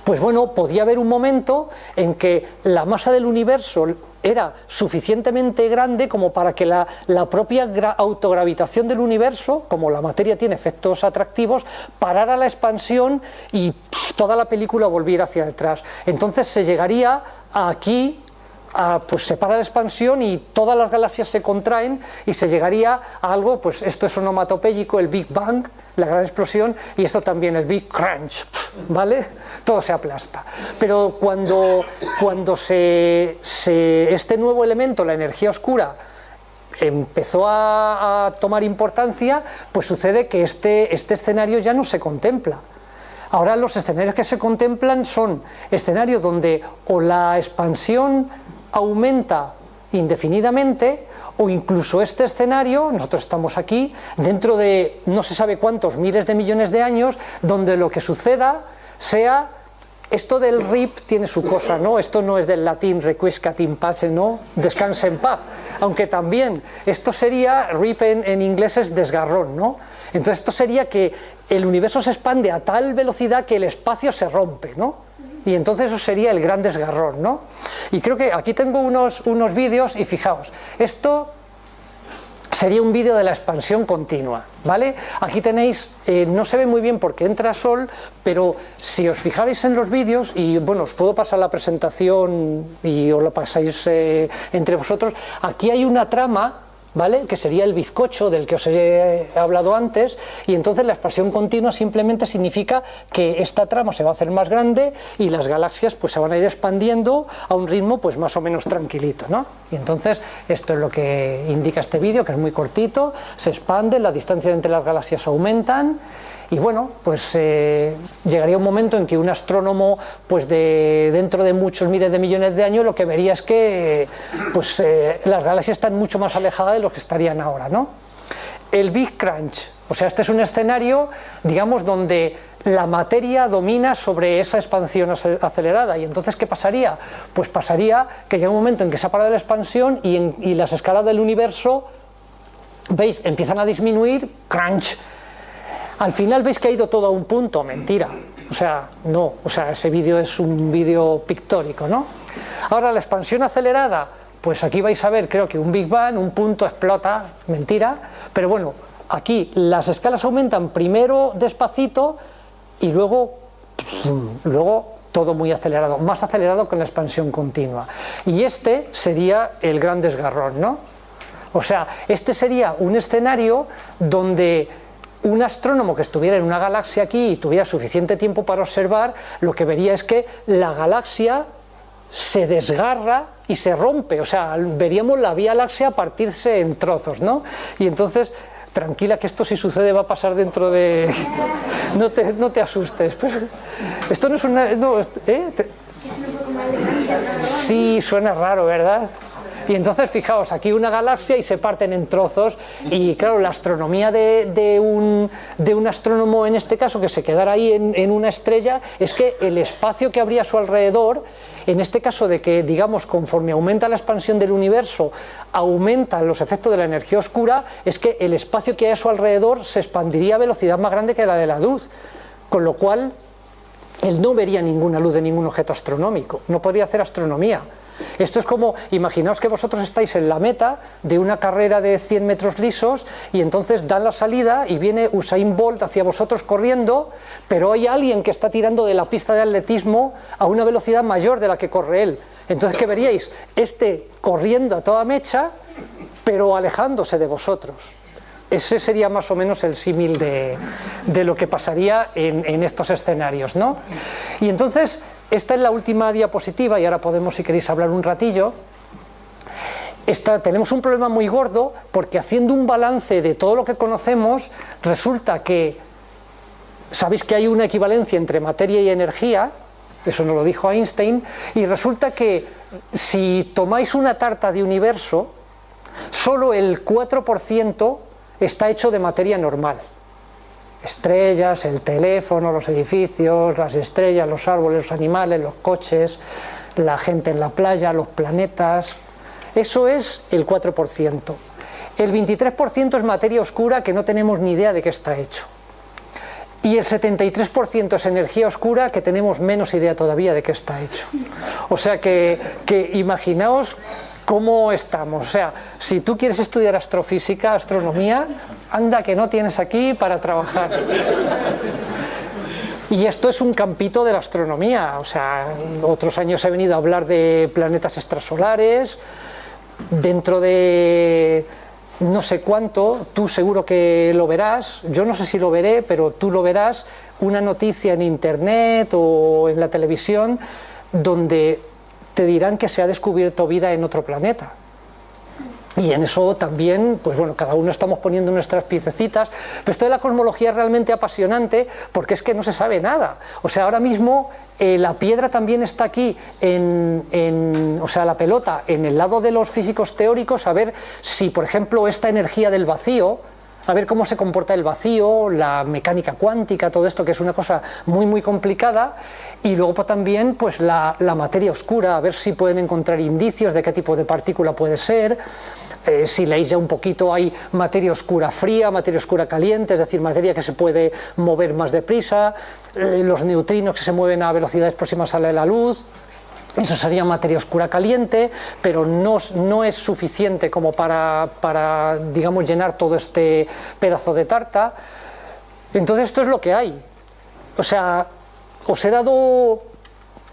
Pues bueno, podía haber un momento en que la masa del universo era suficientemente grande como para que la propia autogravitación del universo, como la materia tiene efectos atractivos, parara la expansión y toda la película volviera hacia detrás. Entonces se llegaría aquí, pues se para la expansión y todas las galaxias se contraen y se llegaría a algo, pues esto es onomatopéyico, el Big Bang, la gran explosión, y esto también, el Big Crunch, ¿vale? Todo se aplasta. Pero cuando este nuevo elemento, la energía oscura, empezó a tomar importancia, pues sucede que este escenario ya no se contempla. Ahora los escenarios que se contemplan son escenarios donde o la expansión aumenta indefinidamente, o incluso este escenario, nosotros estamos aquí, dentro de no se sabe cuántos miles de millones de años, donde lo que suceda sea, esto del RIP tiene su cosa, ¿no? Esto no es del latín requiescat in pace, ¿no? Descanse en paz, aunque también esto sería, RIP en inglés es desgarrón, ¿no? Entonces esto sería que el universo se expande a tal velocidad que el espacio se rompe, ¿no? Y entonces eso sería el gran desgarrón, ¿no? Y creo que aquí tengo unos vídeos y fijaos, esto sería un vídeo de la expansión continua, ¿vale? Aquí tenéis, no se ve muy bien porque entra sol, pero si os fijáis en los vídeos, y bueno, os puedo pasar la presentación y os lo pasáis entre vosotros, aquí hay una trama, ¿vale? Que sería el bizcocho del que os he hablado antes, y entonces la expansión continua simplemente significa que esta trama se va a hacer más grande y las galaxias pues se van a ir expandiendo a un ritmo pues más o menos tranquilito, ¿no? Y entonces esto es lo que indica este vídeo, que es muy cortito, se expande, las distancias entre las galaxias aumentan. Y bueno, pues llegaría un momento en que un astrónomo, pues dentro de muchos miles de millones de años, lo que vería es que pues, las galaxias están mucho más alejadas de lo que estarían ahora, ¿no? El Big Crunch, o sea, este es un escenario, digamos, donde la materia domina sobre esa expansión acelerada. ¿Y entonces qué pasaría? Pues pasaría que llega un momento en que se ha parado la expansión y las escalas del universo, ¿veis?, empiezan a disminuir, crunch. Al final veis que ha ido todo a un punto, mentira, o sea, no, o sea, ese vídeo es un vídeo pictórico, ¿no? Ahora la expansión acelerada, pues aquí vais a ver, creo que un Big Bang, un punto explota, mentira, pero bueno, aquí las escalas aumentan primero despacito y luego todo muy acelerado, más acelerado que la expansión continua. Y este sería el gran desgarrón, ¿no? O sea, este sería un escenario donde un astrónomo que estuviera en una galaxia aquí y tuviera suficiente tiempo para observar, lo que vería es que la galaxia se desgarra y se rompe, o sea, veríamos la Vía Láctea partirse en trozos, ¿no? Y entonces, tranquila que esto si sucede va a pasar dentro de... No te asustes, pues, esto no es una... No, Sí, suena raro, ¿verdad? Y entonces fijaos, aquí una galaxia y se parten en trozos y claro, la astronomía de un astrónomo en este caso que se quedara ahí en una estrella es que el espacio que habría a su alrededor, en este caso de que digamos conforme aumenta la expansión del universo, aumentan los efectos de la energía oscura, es que el espacio que hay a su alrededor se expandiría a velocidad más grande que la de la luz, con lo cual él no vería ninguna luz de ningún objeto astronómico, no podría hacer astronomía. Esto es como, imaginaos que vosotros estáis en la meta de una carrera de 100 metros lisos y entonces dan la salida y viene Usain Bolt hacia vosotros corriendo, pero hay alguien que está tirando de la pista de atletismo a una velocidad mayor de la que corre él. Entonces, ¿qué veríais? Este corriendo a toda mecha, pero alejándose de vosotros. Ese sería más o menos el símil de lo que pasaría en estos escenarios, ¿no? Y entonces, esta es la última diapositiva y ahora podemos, si queréis, hablar un ratillo. Tenemos un problema muy gordo porque haciendo un balance de todo lo que conocemos, resulta que, sabéis que hay una equivalencia entre materia y energía, eso nos lo dijo Einstein, y resulta que si tomáis una tarta de universo, solo el 4% está hecho de materia normal. estrellas, el teléfono, los edificios, las estrellas, los árboles, los animales, los coches, la gente en la playa, los planetas. Eso es el 4%. El 23% es materia oscura que no tenemos ni idea de qué está hecho. Y el 73% es energía oscura que tenemos menos idea todavía de qué está hecho. O sea que imaginaos cómo estamos. O sea, si tú quieres estudiar astrofísica, astronomía, anda que no tienes aquí para trabajar. Y esto es un campito de la astronomía. O sea, otros años he venido a hablar de planetas extrasolares. Dentro de no sé cuánto, tú seguro que lo verás, yo no sé si lo veré, pero tú lo verás, una noticia en internet o en la televisión donde te dirán que se ha descubierto vida en otro planeta. Y en eso también, pues bueno, cada uno estamos poniendo nuestras piececitas, pero esto de la cosmología es realmente apasionante porque es que no se sabe nada. O sea, ahora mismo la piedra también está aquí, o sea, la pelota, en el lado de los físicos teóricos, a ver si, por ejemplo, esta energía del vacío, a ver cómo se comporta el vacío, la mecánica cuántica, todo esto que es una cosa muy muy complicada, y luego pues, también pues la materia oscura, a ver si pueden encontrar indicios de qué tipo de partícula puede ser. Si leéis ya un poquito, hay materia oscura fría, materia oscura caliente, es decir, materia que se puede mover más deprisa, los neutrinos que se mueven a velocidades próximas a la de la luz. Eso sería materia oscura caliente, pero no es suficiente como para, digamos, llenar todo este pedazo de tarta. Entonces esto es lo que hay. O sea, os he dado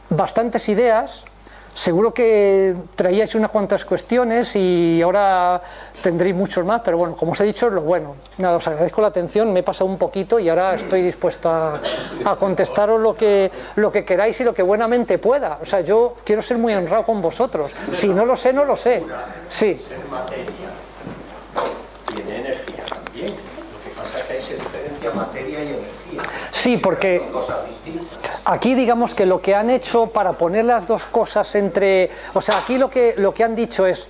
bastantes ideas, seguro que traíais unas cuantas cuestiones y ahora tendréis muchos más, pero bueno, como os he dicho, es lo bueno. Nada, os agradezco la atención, me he pasado un poquito y ahora estoy dispuesto a contestaros lo que queráis y lo que buenamente pueda. O sea, yo quiero ser muy honrado con vosotros. Si no lo sé, no lo sé. Sí. Ser materia tiene energía también. Lo que pasa es que hay diferencia materia y energía. Sí, porque aquí digamos que lo que han hecho para poner las dos cosas entre... O sea, aquí lo que han dicho es...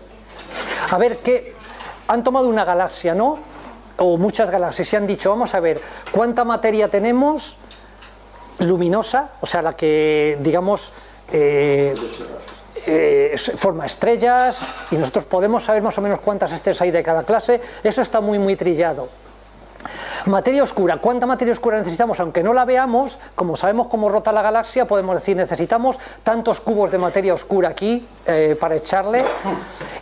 A ver, que han tomado una galaxia, ¿no? O muchas galaxias y han dicho, vamos a ver, ¿cuánta materia tenemos luminosa? O sea, la que, digamos, forma estrellas, y nosotros podemos saber más o menos cuántas estrellas hay de cada clase. Eso está muy, muy trillado. Materia oscura, ¿cuánta materia oscura necesitamos? Aunque no la veamos, como sabemos cómo rota la galaxia, podemos decir necesitamos tantos cubos de materia oscura aquí para echarle,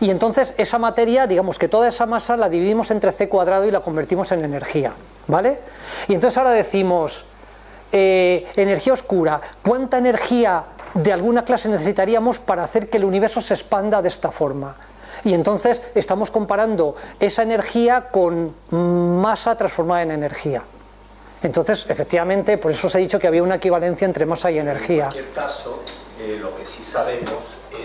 y entonces esa materia, digamos que toda esa masa la dividimos entre c cuadrado y la convertimos en energía, ¿vale? Y entonces ahora decimos, energía oscura, ¿cuánta energía de alguna clase necesitaríamos para hacer que el universo se expanda de esta forma? Y entonces estamos comparando esa energía con masa transformada en energía. Entonces, efectivamente, por eso os he dicho que había una equivalencia entre masa y energía. En cualquier caso, lo que sí sabemos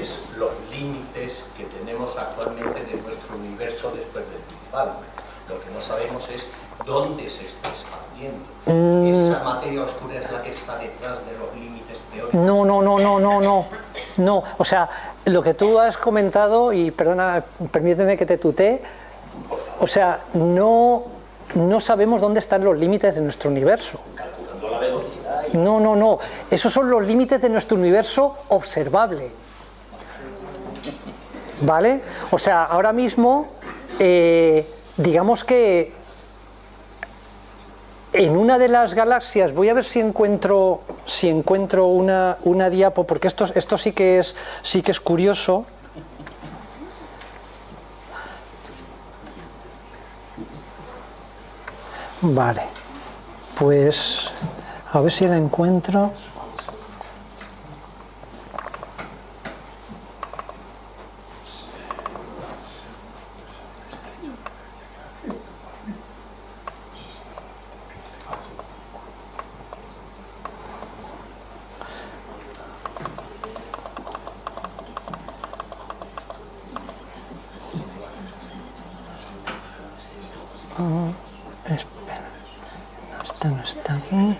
es los límites que tenemos actualmente de nuestro universo después del Big Bang. Lo que no sabemos es dónde se está expandiendo. ¿Esa materia oscura es la que está detrás de los límites teóricos? No, o sea, lo que tú has comentado, y perdona, permíteme que te tutee, o sea, no sabemos dónde están los límites de nuestro universo. Calculando la velocidad. No, esos son los límites de nuestro universo observable. ¿Vale? O sea, ahora mismo, digamos que en una de las galaxias, voy a ver si encuentro una diapo, porque esto sí que es curioso. Vale, pues a ver si la encuentro. Espera, esta no está aquí.